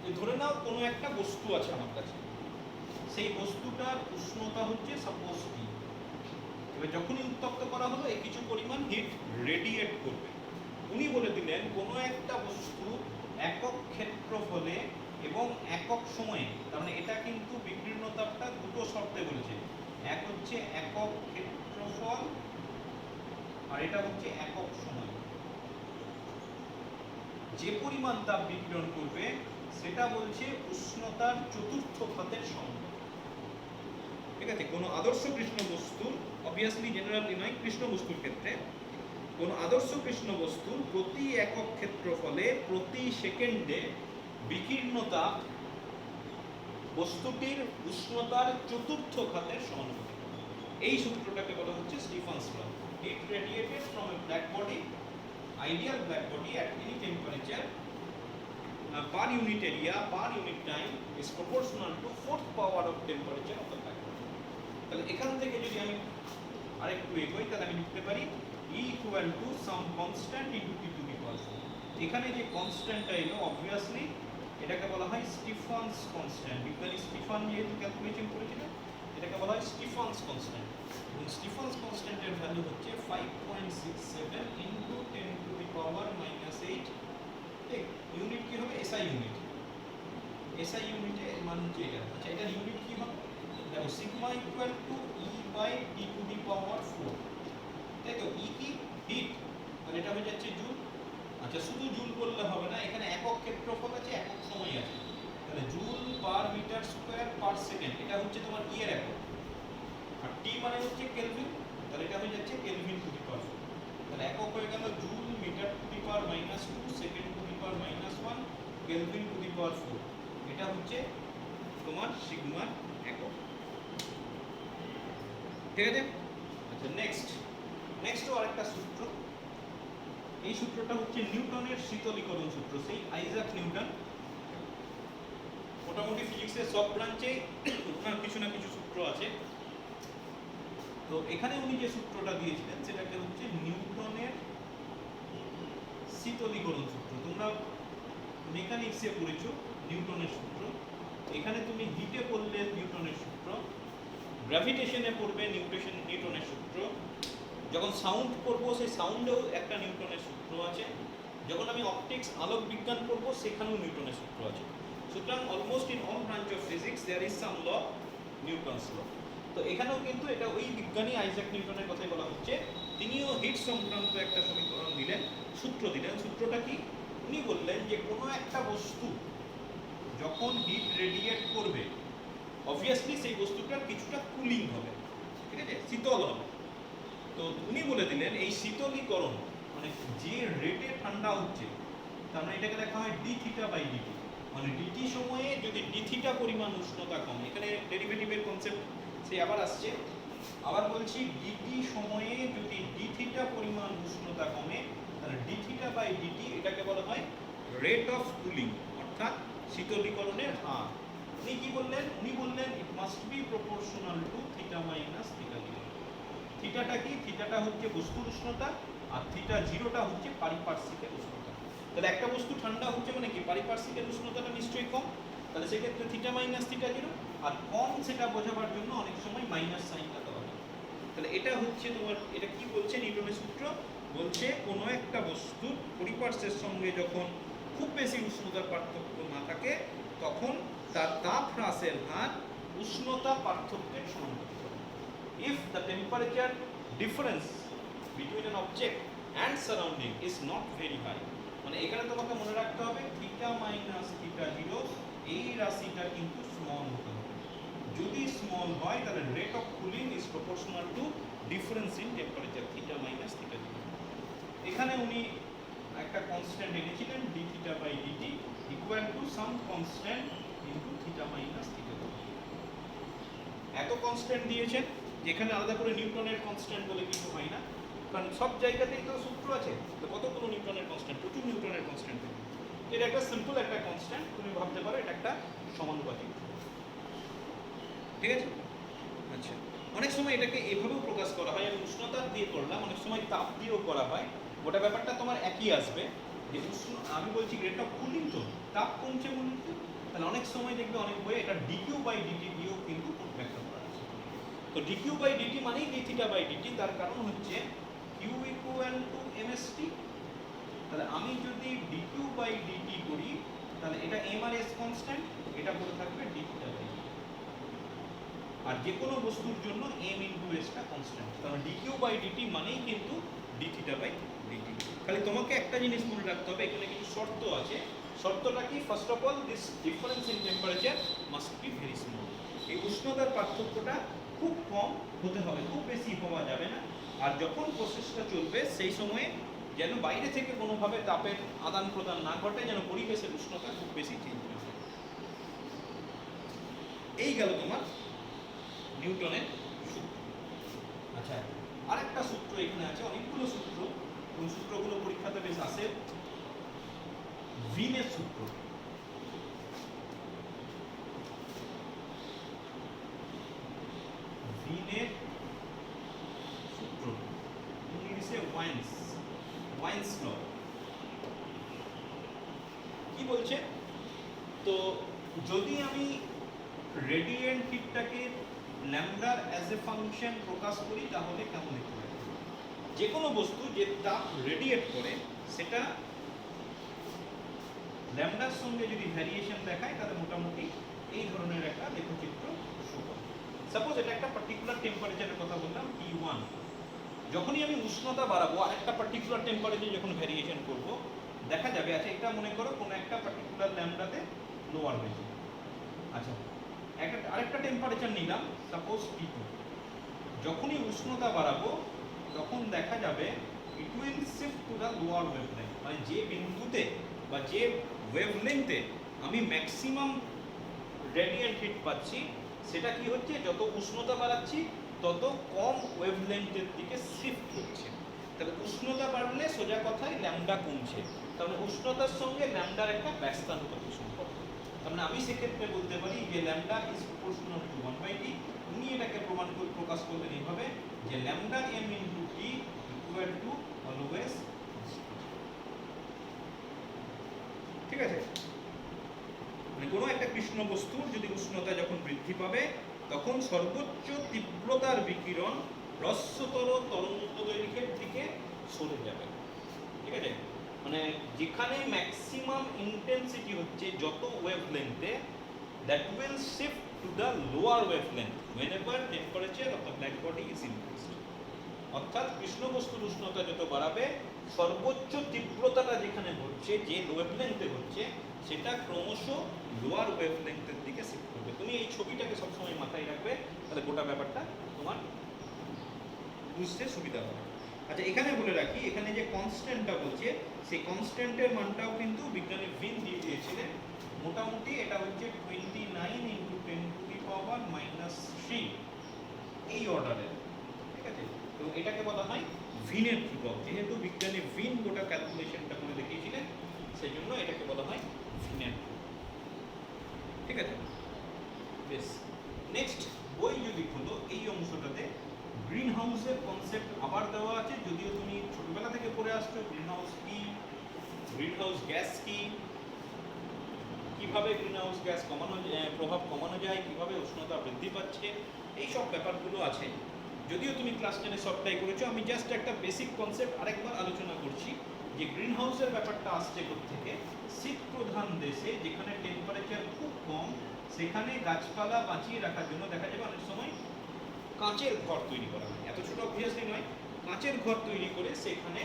যে ধরে নাও কোনো একটা বস্তু আছে আমার কাছে, সেই বস্তুটার উষ্ণতা হচ্ছে সাপোজ টি। এবার যখনই উত্তপ্ত করা হলো এই কিছু পরিমাণ হিট রেডিয়েট করবে। উনি বলে দিলেন কোনো একটা বস্তু একক ক্ষেত্রফলে এবং একক সময়ে, তার মানে এটা কিন্তু বিকীর্ণতাপটা দুটো শর্তে বলেছে, এক হচ্ছে একক ক্ষেত্রফল আর এটা হচ্ছে একক সময়। যে পরিমাণ তাপ বিকিরণ করবে সেটা বলছে উষ্ণতার চতুর্থ ঘাতের সঙ্গে। ঠিক আছে, কোনো আদর্শ কৃষ্ণ বস্তুর, অবভিয়াসলি জেনারেলি নয়, কৃষ্ণ বস্তুর ক্ষেত্রে কোনো আদর্শ কৃষ্ণ বস্তুর প্রতি একক ক্ষেত্রফলে প্রতি সেকেন্ডে বিকীর্ণতা বস্তুটির উষ্ণতার চতুর্থ ঘাতের সমানুপাতিক। এই সূত্রটাকে বলা হচ্ছে স্টিফানস ল। Heat radiated from a black body, ideal black body at any temperature per unit area per unit time is proportional to fourth power of temperature of the black body. তাহলে এখান থেকে যদি আমি আরেকটু এগোই তাহলে আমি লিখতে পারি E equal to some constant into T to the power 4। এখানে যে কনস্ট্যান্টটা এলো অবভিয়াসলি এটাকে বলা হয় স্টিফানস কনস্ট্যান্ট। বিজ্ঞানী স্টিফান যেহেতু ক্যালকুলেশন করেছিলেন এটাকে বলা হয় স্টিফানস কনস্ট্যান্ট। এবং স্টিফানস কনস্ট্যান্টের ভ্যালু হচ্ছে 5.67 into 10 to the power -8। ঠিক, ইউনিট কি হবে? SI unit. এসআই ইউনিটে মান হচ্ছে এটা। আচ্ছা, এটার ইউনিট কি হবে? দেখো sigma equal to E by T to the power 4। তাই তো, ই কি? হিট, আর এটা হয়ে যাচ্ছে জুল। আচ্ছা, শুধু জুল বললে হবে না, এখানে একক ক্ষেত্রফল আছে, একক সময় আছে। তাহলে joule per metre square per second, এটা হচ্ছে তোমার ই এর একক। আর টি মানে হচ্ছে কেলভিন, তাহলে এটা হয়ে যাচ্ছে কেলভিন টু দি পাওয়ার 4। তাহলে একক হয়ে গেল joule, metre to the power -2, second to the power -1, kelvin to the power 4। এটা হচ্ছে তোমার সিগমার একক। ঠিক আছে? আচ্ছা, নেক্সটও আরেকটা সূত্র। এই সূত্রটা হচ্ছে নিউটনের শীতলীকরণ সূত্র। সেই আইজাক নিউটন মোটামুটি ফিজিক্সের সব ব্রাঞ্চে ওনার কিছু না কিছু সূত্র আছে। তো এখানে উনি যে সূত্রটা দিয়েছিলেন সেটাকে হচ্ছে নিউটনের শীতলীকরণ সূত্র। তোমরা মেকানিক্সে পড়েছো নিউটনের সূত্র, এখানে তুমি হিটে পড়লে নিউটনের সূত্র, গ্র্যাভিটেশনে পড়বে নিউটনের সূত্র, যখন সাউন্ড পড়বো সেই সাউন্ডেও একটা নিউটনের সূত্র আছে, যখন আমি অপটিক্স আলোক বিজ্ঞান পড়বো সেখানেও নিউটনের সূত্র আছে। সুতরাং almost in all branch of physics there is some law, Newton's law. তো এখানেও কিন্তু এটা ওই বিজ্ঞানী আইজাক নিউটনের কথাই বলা হচ্ছে। তিনিও হিট সংক্রান্ত একটা সমীকরণ দিলেন, সূত্র দিলেন। সূত্রটা কি? উনি বললেন যে কোনো একটা বস্তু যখন হিট রেডিয়েট করবে অবভিয়াসলি সেই বস্তুটার কিছুটা কুলিং হবে, ঠিক আছে, শীতল হবে। তো উনি বলে দিলেন এই শীতলীকরণ মানে যে রেটে ঠান্ডা হচ্ছে, তার মানে এটাকে দেখা হয় ডি থিটা বাই ডিটি। মানে ডিটি সময়ে যদি ডি থিটা পরিমাণ উষ্ণতা কমে, এখানে ডেরিভেটিভের কনসেপ্ট সেই আবার আসছে। আবার বলছি, ডিটি সময়ে যদি ডি থিটা পরিমাণ উষ্ণতা কমে তাহলে ডি থিটা বাই ডিটি এটাকে বলা হয় রেট অফ কুলিং, অর্থাৎ শীতলীকরণের হার। উনি কি বললেন? উনি বললেন it must be proportional to theta minus theta zero. থিটাটা কি? থিটাটা হচ্ছে বস্তুর উষ্ণতা আর থিটা জিরোটা হচ্ছে পারিপার্শ্বিকের উষ্ণতা। তাহলে একটা বস্তু ঠান্ডা হচ্ছে মানে কি পারিপার্শ্বিকের উষ্ণতাটা নিশ্চয়ই কম, তাহলে সেক্ষেত্রে থিটা মাইনাস থিটা জিরো। আর কম সেটা বোঝাবার জন্য অনেক সময় মাইনাস সাইনটা দেওয়া হয়। তাহলে এটা হচ্ছে তোমার, এটা কি বলছে নিউটনের সূত্র? বলছে কোনো একটা বস্তুর পরিপার্শ্বের সঙ্গে যখন খুব বেশি উষ্ণতার পার্থক্য না থাকে তখন তার তাপ হ্রাসের হার উষ্ণতা পার্থক্যের সমানুপাতিক। If the temperature difference between an object and surrounding is not very high. মানে এখানে তোমাকে মনে রাখতে হবে থিটা মাইনাস থিটা 0 এই রাশিটা কিন্তু স্মল হতে হবে। যদি স্মল হয় তাহলে rate of cooling is proportional to difference in temperature theta minus theta 0। এখানে উনি একটা কনস্ট্যান্ট এনেছিলেন d theta by dt equal to some constant into theta minus theta 0। এত কনস্ট্যান্ট দিয়েছেন যেখানে আলাদা করে নিউটনের কনস্ট্যান্ট বলে কিছু হয় না, কারণ সব জায়গাতেই তো সূত্র আছে। তো কতগুলো নিউটনের কনস্ট্যান্ট, প্রচুর নিউটনের কনস্ট্যান্ট। এটা একটা সিম্পল একটা কনস্ট্যান্ট, তুমি ভাবতে পারো এটা একটা সমানুপাতিক, ঠিক আছে? আচ্ছা, অনেক সময় এটাকে এভাবেও প্রকাশ করা হয়, আমি উষ্ণতা দিয়ে করলাম, অনেক সময় তাপ দিয়েও করা হয়। গোটা ব্যাপারটা তোমার একই আসবে, যে উষ্ণ, আমি বলছি রেট অফ কুলিং, তো তাপ কমছে বলতে, তাহলে অনেক সময় দেখবে অনেক বইয়ে এটা ডিকিউ বাই ডিটি দিয়েও কিন্তু ব্যাখ্যা করা আছে। তো ডিকিউ বাই ডিটি মানেই ডি থিটা বাই ডিটি, তার কারণ হচ্ছে কিউ ইকুয়াল টু এমএসটি। তাহলে আমি যদি ডিকিউ বাই ডিটি করি তাহলে এটা এম আর এস কনস্ট্যান্ট, এটা পড়ে থাকবে ডি থিটা বাই ডিটি। আর যে কোনো বস্তুর জন্য এম ইনটু এসটা কনস্ট্যান্ট, তাহলে ডিকিউ বাই ডিটি মানেই কিন্তু ডি থিটা বাই ডিটি। খালি তোমাকে একটা জিনিস মনে রাখতে হবে, এখানে কিছু শর্ত আছে। শর্তটা কি? First of all this difference in temperature must be very small. এই উষ্ণতার পার্থক্যটা খুব কম হতে হবে, খুব বেশি হওয়া যাবে না। আর যখন প্রসেসটা চলবে সেই সময়ে যেন বাইরে থেকে কোনোভাবে তাপের আদান প্রদান না ঘটে, যেন পরিবেশের উষ্ণতা খুব বেশি চেঞ্জ না হয়। এই গেল তোমার নিউটনের সূত্র। আচ্ছা, আরেকটা সূত্র এখানে আছে, অনেকগুলো সূত্র, কোন সূত্রগুলো পরীক্ষাতে বেশ আসে। ভিনের সূত্র। ভিনের সূত্র ইংলিশে ওয়াইন্স ল। কি বলছে? তো যদি আমি রেডিয়েন্ট হিটটাকে ল্যামডার অ্যাজ এ ফাংশন প্রকাশ করি তাহলে কেমন লিখতে পারি? যে কোনো বস্তু যে তাপ রেডিয়েট করে সেটা ল্যামডার সঙ্গে যদি ভ্যারিয়েশন দেখায় তাহলে মোটামুটি এই ধরনের একটা লেখচিত্র শো করে। সাপোজ এটা একটা পার্টিকুলার টেম্পারেচারের কথা বললাম T1, যখনই আমি উষ্ণতা বাড়াবো আর একটা পার্টিকুলার টেম্পারেচার যখন ভ্যারিয়েশন করব দেখা যাবে, আচ্ছা এটা মনে করো কোনো একটা পার্টিকুলার ল্যামডাতে লোয়ার হয়েছে। আচ্ছা, আরেকটা টেম্পারেচার নিলাম সাপোজ T2, যখনই উষ্ণতা বাড়াবো তখন দেখা যাবে it will shift to the lower wavelength, মানে যে বিন্দুতে বা যে ওয়েভলেন্থে আমি ম্যাক্সিমাম রেডিয়েন্ট হিট পাচ্ছি সেটা কি হচ্ছে, যত উষ্ণতা বাড়াচ্ছি তত কম ওয়েভলেন্থের দিকে শিফট হচ্ছে। তাহলে উষ্ণতা বাড়লে সোজা কথায় ল্যামডা কমছে, কারণ উষ্ণতার সঙ্গে ল্যামডার একটা ব্যস্তানুপাতিক সম্পর্ক। তার মানে আমি সেক্ষেত্রে বলতে পারি যে lambda is proportional two 1/t। উনি এটাকে প্রকাশ করলেন এইভাবে যে lambda m into T equal to always, ঠিক আছে? মানে কোনো একটা কৃষ্ণ বস্তুর যদি উষ্ণতা যখন বৃদ্ধি পাবে তখন সর্বোচ্চ তীব্রতার বিকিরণ হ্রস্বতর তরঙ্গ দৈর্ঘ্যের দিকে সরে যাবে, ঠিক আছে? মানে যেখানে ম্যাক্সিমাম ইন্টেন্সিটি হচ্ছে যত ওয়েভলেন্থে, that will shift to the lower wavelength whenever temperature of the black body is increased। অর্থাৎ কৃষ্ণ বস্তুর উষ্ণতা যত বাড়াবে সর্বোচ্চ তীব্রতাটা যেখানে ঘটছে, যে ওয়েভলেন্থে হচ্ছে, সেটা ক্রমশ লোয়ার ওয়েভলেন্থের দিকে শিফট করবে। তুমি এই ছবিটাকে সবসময় মাথায় রাখবে, তাহলে গোটা ব্যাপারটা তোমার বুঝতে সুবিধা হবে। আচ্ছা, এখানে বলে রাখি, এখানে যে কনস্ট্যান্টটা বলছে সেই কনস্ট্যান্টের মানটাও কিন্তু বিজ্ঞানী ভিন দিয়ে দিয়েছিলেন। মোটামুটি এটা হচ্ছে 29 ইন্টু 10⁻³ এই অর্ডারের, ঠিক আছে? তো এটাকে বলা হয় ভিনের ধ্রুবক। যেহেতু বিজ্ঞানী ভিন গোটা ক্যালকুলেশনটা করে দেখিয়েছিলেন সেই জন্য এটাকে বলা হয় ভিনের ধ্রুবক, ঠিক আছে? বেশ, নেক্সট বই যদি খোলো এই অংশটাতে গ্রিন হাউসের কনসেপ্ট আবার দেওয়া আছে। যদিও তুমি ছোটবেলা থেকে পড়ে আসছো গ্রিন হাউস কি, গ্রিন হাউস গ্যাস কি, কিভাবে গ্রিন হাউস গ্যাস প্রভাব কমানো যায়, কিভাবে উষ্ণতা বৃদ্ধি পাচ্ছে, এই সব ব্যাপারগুলো আছে। যদিও তুমি ক্লাস 10-এ সবটাই করেছো, আমি জাস্ট একটা বেসিক কনসেপ্ট আরেকবার আলোচনা করছি যে গ্রিন হাউসের ব্যাপারটা আসছে থেকে শীত প্রধান দেশে যেখানে টেম্পারেচার খুব কম, সেখানে গাছপালা বাঁচিয়ে রাখার জন্য দেখা যাবে অনেক সময় কাঁচের ঘর তৈরি করা হয়। এত ছোট অবভিয়াসলি নয়, কাঁচের ঘর তৈরি করে সেখানে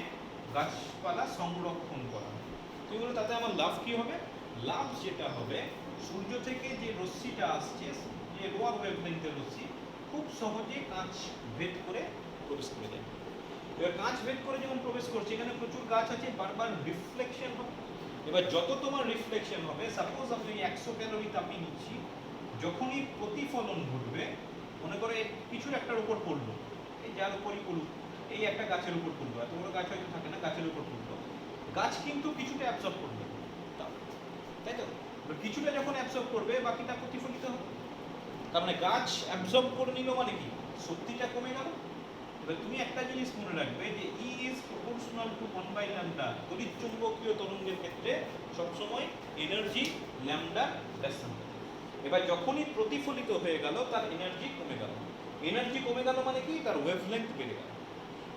গাছপালা সংরক্ষণ করা হয়। তুমি বলো তাতে আমার লাভ কি হবে? লাভ যেটা হবে, সূর্য থেকে যে রশ্মিটা আসছে, যে লোয়ার ওয়েভলেন্থের রশ্মি, খুব সহজে কাঁচ ভেদ করে প্রবেশ করে যায়। এবার কাঁচ ভেদ করে যখন প্রবেশ করছে, এখানে প্রচুর গাছ আছে, বারবার রিফ্লেকশন হবে। এবার যত তোমার রিফ্লেকশন হবে, সাপোজ আমি 100 ক্যালোরি তাপি নিচ্ছি, যখনই প্রতিফলন ঘটবে, মনে করে কিছুর একটার উপর পড়লো, এই যার উপরই পড়ুক, এই একটা গাছের উপর পড়লো, এত বড় গাছ হয়তো থাকে না, গাছের উপর পড়লো, গাছ কিন্তু কিছুটা অ্যাবজর্ব করবে, তাই তো? কিছুটা যখন অ্যাবজর্ব করবে, বাকিটা প্রতিফলিত হবে। তার মানে গাছ অ্যাবজর্ব করে নিল মানে কি, শক্তিটা কমে গেল। এবার তুমি একটা জিনিস মনে রাখবে যে E is proportional to 1/λ। তড়িৎচুম্বকীয় তরঙ্গের ক্ষেত্রে সবসময় এনার্জি ল্যামডা ব্যস্ত। এবার যখনই প্রতিফলিত হয়ে গেল, তার এনার্জি কমে গেল। এনার্জি কমে গেল মানে কি, তার ওয়েভলেন্থ বেড়ে গেল।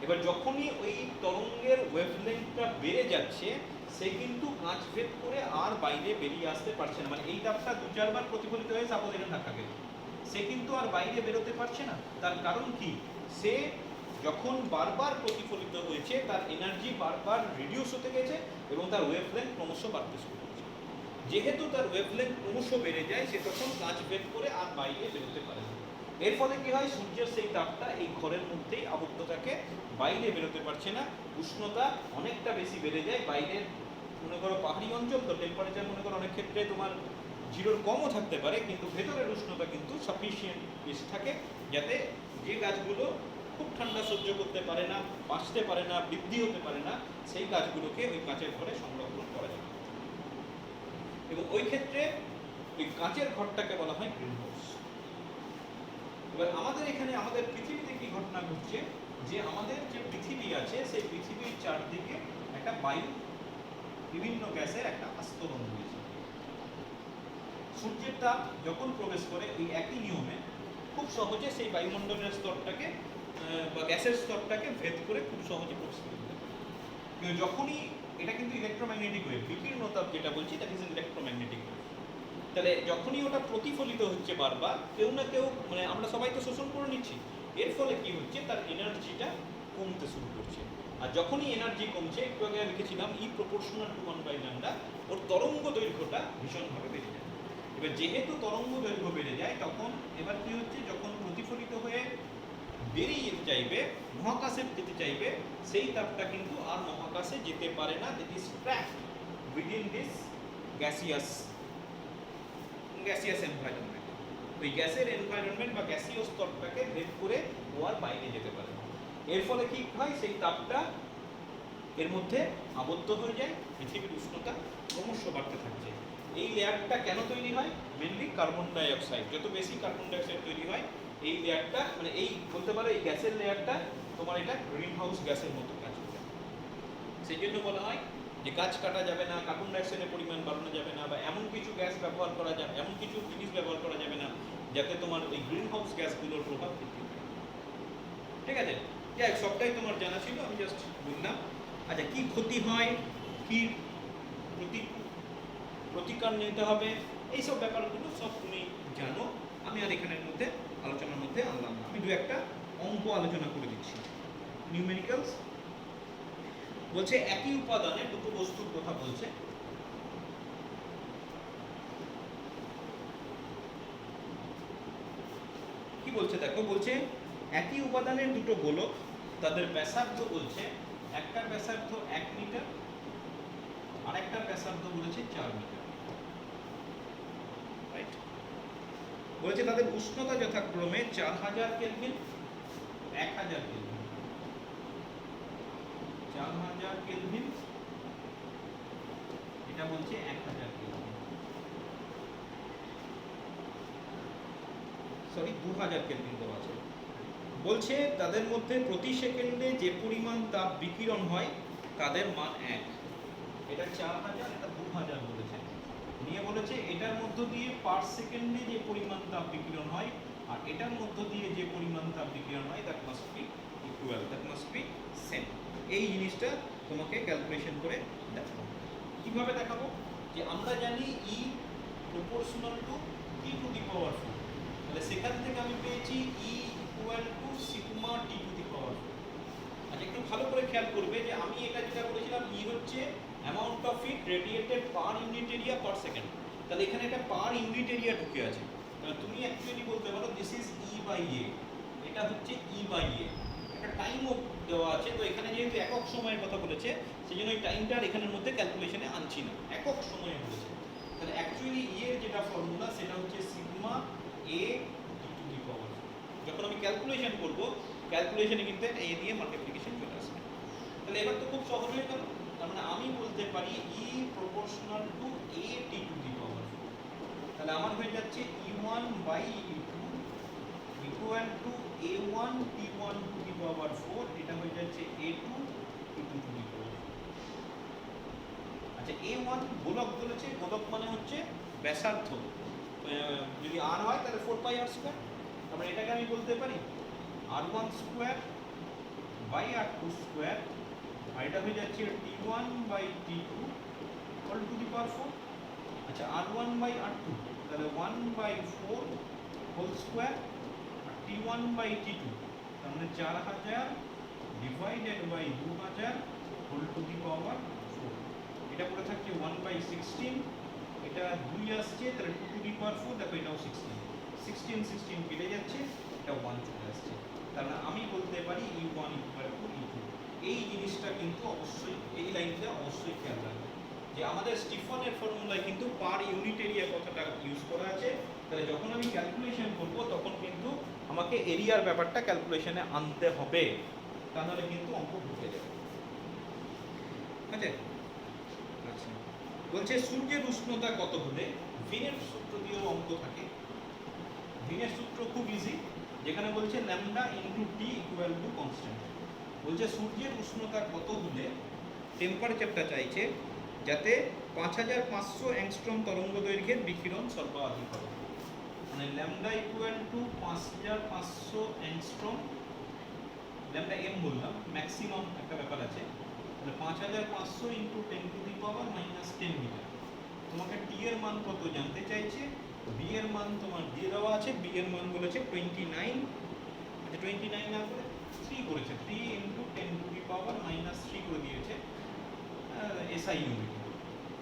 এবার যখনই ওই তরঙ্গের ওয়েভলেন্থটা বেড়ে যাচ্ছে, সে কিন্তু কাঁচ ভেদ করে আর বাইরে বেরিয়ে আসতে পারছে না। মানে এই তাপটা 2-4 বার প্রতিফলিত হয়ে সাপোজ এখানে ধাক্কা খেল, সে কিন্তু আর বাইরে বেরোতে পারছে না। তার কারণ কি, সে যখন বারবার প্রতিফলিত হয়েছে, তার এনার্জি বারবার রিডিউস হতে গেছে এবং তার ওয়েভলেন্থ ক্রমশ বাড়তে শুরু করেছে। যেহেতু তার ওয়েভলেন্থ ক্রমশ বেড়ে যায়, সে তখন কাঁচ ভেদ করে আর বাইরে বেরোতে পারে না। এর ফলে কি হয়, সূর্যের সেই তাপটা এই ঘরের মধ্যেই আবদ্ধ থাকে, বাইরে বেরোতে পারছে না। উষ্ণতা অনেকটা বেশি বেড়ে যায়। বাইরের মনে করো পাহাড়ি অঞ্চল তো, টেম্পারেচার মনে করো অনেক ক্ষেত্রে তোমার 0-র কমও থাকতে পারে, কিন্তু ভেতরের উষ্ণতা কিন্তু সাফিসিয়েন্ট বেশি থাকে, যাতে যে গাছগুলো খুব ঠান্ডা সহ্য করতে পারে না, বাঁচতে পারে না, বৃদ্ধি হতে পারে না, সেই গাছগুলোকে ওই কাঁচের ঘরে সংরক্ষণ করা যায়। এবং ওই ক্ষেত্রে ওই কাঁচের ঘরটাকে বলা হয় গ্রিন হাউস। এবার আমাদের এখানে, আমাদের পৃথিবীতে কি ঘটনা ঘটছে, যে আমাদের যে পৃথিবী আছে, সেই পৃথিবীর চারদিকে একটা বায়ু, বিভিন্ন গ্যাসের একটা আস্তরণ রয়েছে। সূর্যের তাপ যখন প্রবেশ করে, ওই একই নিয়মে খুব সহজে সেই বায়ুমণ্ডলের স্তরটাকে বা গ্যাসের স্তরটাকে ভেদ করে খুব সহজে প্রবেশ করে দিতে পারে। কিন্তু যখনই, এটা কিন্তু ইলেকট্রোম্যাগনেটিক ওয়েভ, বিকিরণতাপ যেটা বলছি, দ্যাট ইজ ইলেকট্রোম্যাগনেটিক ওয়েভ। তাহলে যখনই ওটা প্রতিফলিত হচ্ছে বারবার, কেউ না কেউ, মানে আমরা সবাই তো শোষণ করে নিচ্ছি, এর ফলে কি হচ্ছে, তার এনার্জিটা কমতে শুরু করছে। আর যখনই এনার্জি কমছে, একটু আগে লিখেছিলাম E proportional to 1/λ, ওর তরঙ্গ দৈর্ঘ্যটা ভীষণভাবে বেড়ে যায়। এবার যেহেতু তরঙ্গ দৈর্ঘ্য বেড়ে যায়, তখন এবার কি হচ্ছে, যখন প্রতিফলিত হয়ে বেরিয়ে যেতে চাইবে, মহাকাশে যেতে চাইবে, সেই তাপটা কিন্তু আর মহাকাশে যেতে পারে না, that is trapped within this gaseous environment. ওই গ্যাসের এনভায়রনমেন্ট বা গ্যাসীয় স্তরটাকে ভেদ করে ও আর বাইরে যেতে পারে না। এর ফলে কি হয়, সেই তাপটা এর মধ্যে আবদ্ধ হয়ে যায়, পৃথিবীর উষ্ণতা ক্রমশ বাড়তে থাকছে। এই লেয়ারটা কেন তৈরি হয়, মেনলি কার্বন ডাই অক্সাইড। যত বেশি কার্বন ডাই অক্সাইড তৈরি হয়, এই লেয়ারটা, মানে এই বলতে পারো এই গ্যাসের লেয়ারটা তোমার এটা গ্রিন হাউস গ্যাসের মতো কাজ করে। সেই জন্য বলা হয় যে গাছ কাটা যাবে না, কার্বন ডাই অক্সাইডের পরিমাণ বাড়ানো যাবে না, বা এমন কিছু গ্যাস ব্যবহার করা যাবে, এমন কিছু জিনিস ব্যবহার করা যাবে না যাতে তোমার ওই গ্রিন হাউস গ্যাসগুলোর প্রভাব বৃদ্ধি পায়। ঠিক আছে, যাই হোক, সবটাই তোমার জানা ছিল, আমি জাস্ট বললাম। আচ্ছা, কি ক্ষতি হয়, কি প্রতিকার নিতে হবে, এইসব ব্যাপারগুলো সব তুমি জানো। আমি আর এখানের মধ্যে আলোচনার মধ্যে আনলাম না, আমি 2-একটা অঙ্ক আলোচনা করে দিচ্ছি। নিউমেরিক্যালস বলছে, একই উপাদানে দুটো বস্তুর কথা বলছে। কি বলছে দেখো, বলছে একই উপাদানের দুটো গোলক, তাদের ব্যাসার্ধ বলছে, একটার ব্যাসার্ধ 1 মিটার, আর একটার ব্যাসার্ধ বলেছে 4 মিটার। রাইট? বলেছে তাদের উষ্ণতা যথাক্রমে 4000 কেলভিন, 1000 কেলভিন, 4000 কেলভিন, এটা বলছে 1000 কেলভিন, সরি 2000 কেলভিন দেওয়া আছে। বলছে তাদের মধ্যে প্রতি সেকেন্ডে যে পরিমাণ তাপ বিকিরণ হয়, তাদের মান 1। এটা 4000, এটা 2000 বলেছে। নিয়ে বলেছে এটার মধ্য দিয়ে পার সেকেন্ডে যে পরিমাণ তাপ বিকিরণ হয়, আর এটার মধ্য দিয়ে যে পরিমাণ তাপ বিকিরণ হয়, that must be equal, that must be same. এই জিনিসটা তোমাকে ক্যালকুলেশন করে দেখাবো। কিভাবে দেখাবো, যে আমরা জানি E proportional to T to the power 4, তাহলে সেখান থেকে আমি পেয়েছি E equal to sigma T to the power 4। আচ্ছা একটু ভালো করে খেয়াল করবে যে আমি এটা যেটা বলেছিলাম ই হচ্ছে amount of heat radiated per unit area per second, তাহলে এখানে একটা পার ইউনিট এরিয়া ঢুকে আছে। তাহলে তুমি অ্যাকচুয়ালি বলতে পারো দিস ইজ ই বাই এ, এটা হচ্ছে ই বাই এ। একটা টাইমও দেওয়া আছে, তো এখানে যেহেতু একক সময়ের কথা বলেছে সেই জন্য এই টাইমটা আর এখানের মধ্যে ক্যালকুলেশনে আনছি না, একক সময়ে বলেছে। তাহলে অ্যাকচুয়ালি ই এর যেটা ফর্মুলা সেটা হচ্ছে sigma A D to the power. যখন আমি ক্যালকুলেশন করব ক্যালকুলেশনে কিন্তু এ দিয়ে মাল্টিপ্লিকেশন চলে আসবে। তাহলে এবার তো খুব সহজ হয়ে গেল, তার মানে আমি বলতে পারি E proportional to A T to the power. তাহলে আমার হয়ে যাচ্ছে E one by E two equal to A one T one to the power four, এটা হয়ে যাচ্ছে A two T two to the power. আচ্ছা এ ওয়ান গোলক বলেছে, গোলক মানে হচ্ছে ব্যাসার্ধ, যদি আর হয় তাহলে ফোর পাই আর স্কোয়ার। তারপরে এটাকে আমি বলতে পারি R one square by R two square, আর এটা হয়ে যাচ্ছে T one by T two all to the power four. আচ্ছা R one by R two তাহলে one by four whole square, আর T one by T two তার মানে 4000 divided by 2000 whole to the power four. এটা পড়ে থাকছে 1/16, এটা 2 আসছে তাহলে 2 টু দি পাওয়ার 4, দেখো এটাও 16 16 16 কেটে যাচ্ছে, এটা 1 চলে আসছে। তাহলে আমি বলতে পারি E1 = E2। এই জিনিসটা কিন্তু অবশ্যই এই লাইনটা অবশ্যই খেয়াল রাখবে যে আমাদের স্টিফানের ফর্মুলায় কিন্তু পার ইউনিট এরিয়া কথাটা ইউজ করা আছে। তাহলে যখন আমি ক্যালকুলেশন করব তখন কিন্তু আমাকে এরিয়ার ব্যাপারটা ক্যালকুলেশনে আনতে হবে, তাহলে কিন্তু অঙ্ক ঢুকে যাবে। ঠিক আছে? আচ্ছা বলছে সূর্যের উষ্ণতা কত হলে, ভিনের সূত্র দিয়েও অঙ্ক থাকে। ভিনের সূত্র খুব ইজি, যেখানে বলছে lambda into T equal to constant. বলছে সূর্যের উষ্ণতা কত হলে টেম্পারেচারটা চাইছে যাতে 5500 অ্যাংস্ট্রম তরঙ্গ দৈর্ঘ্যের বিকিরণ সর্বাধিক হবে। মানে lambda equal to 5500 angstrom, lambda m বললাম, ম্যাক্সিমাম একটা ব্যাপার আছে। তাহলে 5500 into 10 to the power minus 10 metre. তোমাকে টি এর মান কত জানতে চাইছে, বি এর মান তোমার দিয়ে দেওয়া আছে, বি এর মান বলেছে 29। আচ্ছা 29 না করে 3 করেছে, 3 into 10 to the power minus 3 করে দিয়েছে এসআই ইউনিট।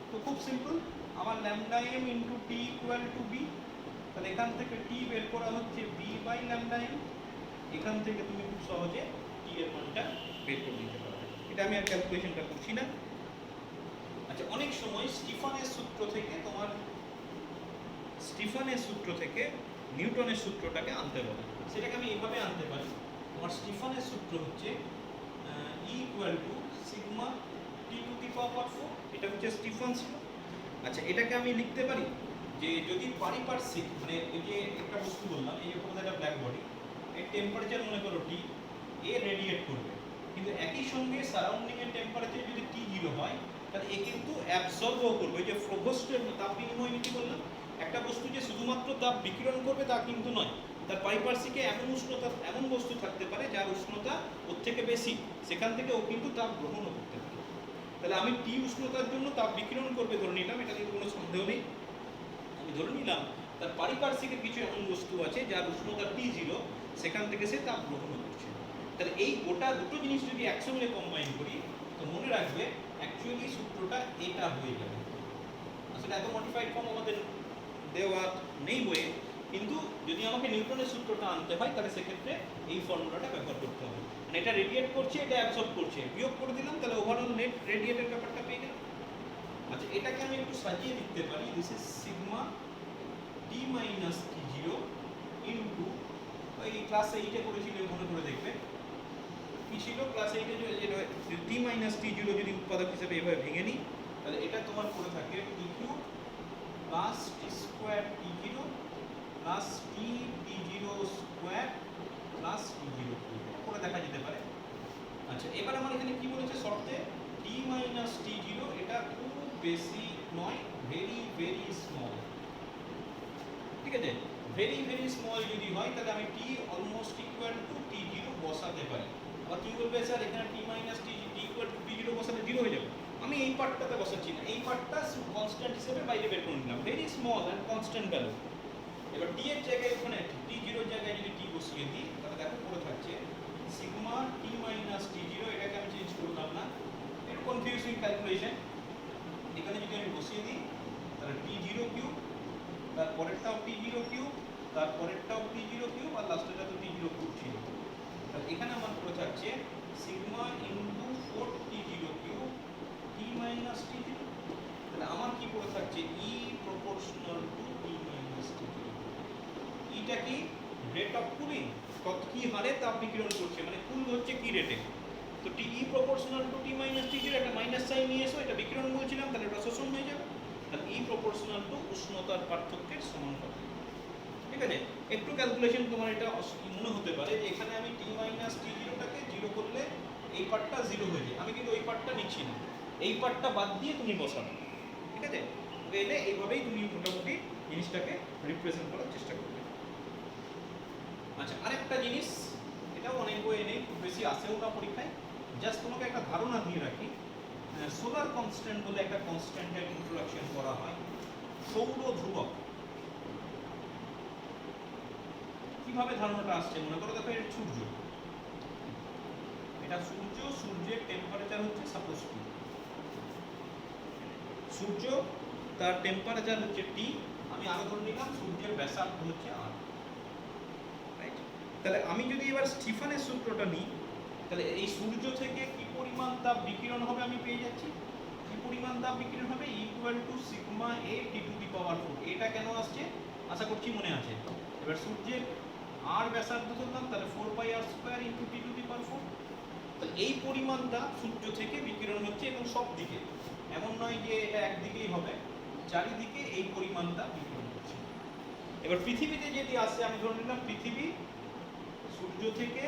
তো খুব সিম্পল, আমার lambda m into T equal to B, তাহলে এখান থেকে টি বের করা হচ্ছে বি বাই ল্যামডা এম। এখান থেকে তুমি খুব সহজে টি এর মানটা বের করে দিতে পারবে। এটা আমি আর ক্যালকুলেশনটা করছি না। আচ্ছা অনেক সময় স্টিফানের সূত্র থেকে নিউটনের সূত্রটাকে আনতে বলে, সেটাকে আমি এইভাবে আনতে পারি। আমার স্টিফানের সূত্র হচ্ছে E equal to sigma T to the power 4, এটা হচ্ছে স্টিফানস ল। আচ্ছা এটাকে আমি লিখতে পারি যে যদি পারিপার্শ্বিক মানে এই যে একটা বস্তু বললাম, এই যে কোনো একটা ব্ল্যাক বডি, এর টেম্পারেচার মনে করো টি, এ রেডিয়েট করবে, কিন্তু একই সঙ্গে সারাউন্ডিং এর টেম্পারেচার যদি টি 0 হয় তাহলে এ কিন্তু অ্যাবজর্বও করবে। যে ফ্রোস্টের তাপ বিনিময় নীতি বললাম, একটা বস্তু যে শুধুমাত্র তাপ বিকিরণ করবে তা কিন্তু নয়, তার পারিপার্শ্বিকে এমন উষ্ণতা এমন বস্তু থাকতে পারে যার উষ্ণতা ওর থেকে বেশি, সেখান থেকে ও কিন্তু তাপ গ্রহণও করতে পারে। তাহলে আমি টি উষ্ণতার জন্য তাপ বিকিরণ করবে ধরে নিলাম, এটা নিয়ে কোনো সন্দেহ নেই। আমি ধরে নিলাম তার পারিপার্শ্বিকের কিছু এমন বস্তু আছে যার উষ্ণতা T0, সেখান থেকে সে তাপ গ্রহণ করছে। তাহলে এই গোটা দুটো জিনিস যদি একসঙ্গে কম্বাইন করি তো মনে রাখবে অ্যাকচুয়ালি সূত্রটা এটা হয়ে যাবে। আসলে এত মডিফাইড ফর্ম আমাদের দেওয়া নেই বইয়ে, কিন্তু যদি আমাকে নিউটনের সূত্রটা আনতে হয় তাহলে সেক্ষেত্রে এই ফর্মুলাটা ব্যবহার করতে হবে। মানে এটা রেডিয়েট করছে, এটা অ্যাবসর্ব করছে, বিয়োগ করে দিলাম, তাহলে ওভারঅল নেট রেডিয়েটের ব্যাপারটা পেয়ে গেলাম। আচ্ছা এটাকে আমি একটু সাজিয়ে লিখতে পারি, this is sigma T minus T zero into, ওই ক্লাস 8-এ করেছিল মনে করে দেখবে কি ছিল ক্লাস 8-এ, যেটা টি মাইনাস টি জিরো যদি উৎপাদক হিসেবে এভাবে ভেঙে নিই তাহলে এটা তোমার করে থাকে T Q plus T square T zero plus T T zero square plus T zero করে দেখা যেতে পারে। আচ্ছা এবার আমার এখানে কি বলেছে শর্তে, টি মাইনাস টি জিরো এটা খুব বেশি নয়, ভেরি ভেরি স্মল। ঠিক আছে, ভেরি ভেরি স্মল যদি হয় তাহলে আমি T almost equal to T zero বসাতে পারি। আবার তুমি বলবে স্যার এখানে T minus T equal to T zero বসালে জিরো হয়ে যাবে। আমি এই পার্টটাতে বসাচ্ছি না, এই পার্টটা কনস্ট্যান্ট হিসেবে বাইরে বের করে নিলাম, very small and constant value. এবার টি এর জায়গায় ওখানে টি জিরোর জায়গায় যদি টি বসিয়ে দিই তাহলে দেখো পড়ে থাকছে সিগমা টি মাইনাস টি জিরো, এটাকে আমি চেঞ্জ করলাম না, একটু কনফিউজিং ক্যালকুলেশন। এখানে যদি আমি বসিয়ে দিই তাহলে টি জিরো কিউব, তারপরেরটাও টি জিরো কিউব, তারপরেরটাও টি জিরো কিউব, আর লাস্টেরটা তো টি জিরো কিউব ছিল। তাহলে এখানে আমার পড়ে থাকছে sigma into four T zero cube T minus T zero. তাহলে আমার কি পড়ে থাকছে E proportional to T minus T zero. ইটা কি রেট অফ কুলিং, কত কি হারে তাপ বিকিরণ করছে, মানে কুল হচ্ছে কি রেটে। তো T E proportional to T minus T zero, একটা মাইনাস সাইন নিয়ে এসো, এটা বিকিরণ বলছিলাম, তাহলে এটা শোষণ হয়ে যাবে। তাহলে ই প্রপোর্শনাল টু উষ্ণতার পার্থক্যের সমানুপাতিক। ঠিক আছে, একটু ক্যালকুলেশন তোমার এটা মনে হতে পারে যে এখানে আমি টি মাইনাস টি জিরোটাকে জিরো করলে এই পার্টটা জিরো হয়ে যায়, আমি কিন্তু ওই পার্টটা নিচ্ছি না, এই পার্টটা বাদ দিয়ে তুমি বসাবে। ঠিক আছে, এলে এইভাবেই তুমি মোটামুটি জিনিসটাকে রিপ্রেজেন্ট করার চেষ্টা করবে। আচ্ছা, আরেকটা জিনিস, এটাও অনেক বইয়ে নেই, খুব বেশি আসেও না পরীক্ষায়, জাস্ট তোমাকে একটা ধারণা দিয়ে রাখি। সোলার কনস্ট্যান্ট বলে একটা কনস্ট্যান্টের ইন্ট্রোডাকশন করা হয়, সৌর ধ্রুবক। কিভাবে ধারণাটা আসছে মনে করো, দেখো এটা সূর্য, এটা সূর্য, সূর্যের টেম্পারেচার হচ্ছে সাপোজ টি, সূর্য তার টেম্পারেচার হচ্ছে টি, আমি আরো ধরে নিলাম সূর্যের ব্যাসার্ধ হচ্ছে আর। রাইট, তাহলে আমি যদি এবার স্টিফানের সূত্রটা নিই, তাহলে এই সূর্য থেকে কি পরিমাণ তাপ বিকিরণ হবে আমি পেয়ে যাচ্ছি, কি পরিমাণ তাপ বিকিরণ হবে equal to sigma A T to the power 4। এটা কেন আসছে আশা করছি মনে আছে। এবার সূর্যের আর ব্যাসার্ধ ধরলাম, তাহলে 4 pi R square into T to the power 4। তাহলে এই পরিমাণটা সূর্য থেকে বিকিরণ হচ্ছে, এবং সব দিকে, এমন নয় যে এটা একদিকেই হবে, চারিদিকে এই পরিমাণটা বিকিরণ হচ্ছে। এবার পৃথিবীতে যদি আসে, আমি ধরে নিলাম পৃথিবী সূর্য থেকে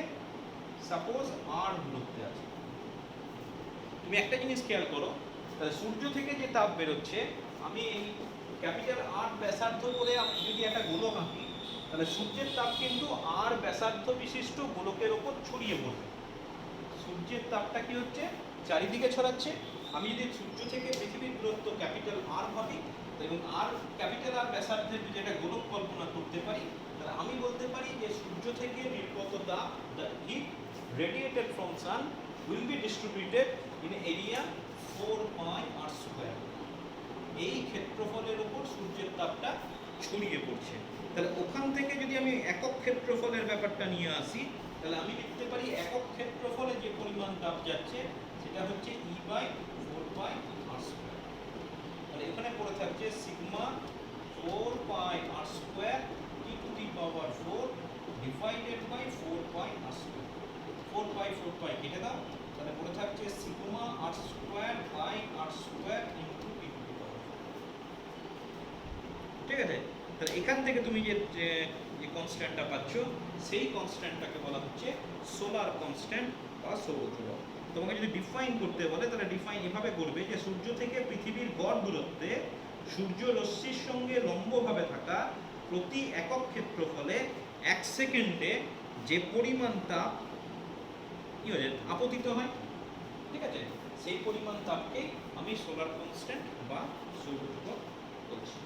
সাপোজ আর দূরত্বে আছে। তুমি একটা জিনিস খেয়াল করো, তাহলে সূর্য থেকে যে তাপ বেরোচ্ছে, আমি এই ক্যাপিটাল আর ব্যাসার্ধ করে আমি যদি একটা গোলক আঁকি, তাহলে সূর্যের তাপ কিন্তু আর ব্যাসার্ধ বিশিষ্ট গোলকের ওপর ছড়িয়ে পড়বে। সূর্যের তাপটা কি হচ্ছে চারিদিকে ছড়াচ্ছে। আমি যদি সূর্য থেকে পৃথিবীর দূরত্ব ক্যাপিটাল আর ভাবি, এবং আর ক্যাপিটাল আর ব্যাসার্ধের যদি একটা গোলক কল্পনা করতে পারি, তাহলে আমি বলতে পারি যে সূর্য থেকে নির্গত তাপ, the heat radiated from sun will be distributed in area 4 pi r square। এই ক্ষেত্রফলের উপর সূর্যের তাপটা ছড়িয়ে পড়ছে। তাহলে ওখান থেকে যদি আমি একক ক্ষেত্রফলের ব্যাপারটা নিয়ে আসি, তাহলে আমি লিখতে পারি একক ক্ষেত্রফলে যে পরিমাণ তাপ যাচ্ছে সেটা হচ্ছে E by 4 pi r square. তাহলে এখানে পড়ে থাকছে sigma 4 pi r square T to the power 4 divided by 4 pi r square. 4 pi কেটে দাও, তাহলে পড়ে থাকছে sigma r square by r square into T to the power 4। ঠিক আছে, তাহলে এখান থেকে তুমি যে কনস্ট্যান্টটা পাচ্ছ, সেই কনস্ট্যান্টটাকে বলা হচ্ছে সোলার কনস্ট্যান্ট বা সৌর ধ্রুবক। তোমাকে যদি ডিফাইন করতে বলে, তাহলে ডিফাইন এভাবে করবে যে সূর্য থেকে পৃথিবীর গড় দূরত্বে সূর্য রশ্মির সঙ্গে লম্বভাবে থাকা প্রতি একক ক্ষেত্রফলে 1 সেকেন্ডে যে পরিমাণ তাপ কি হয়ে আপতিত হয়, ঠিক আছে, সেই পরিমাণ তাপকেই আমি সোলার কনস্ট্যান্ট বা সৌর ধ্রুবক বলছি।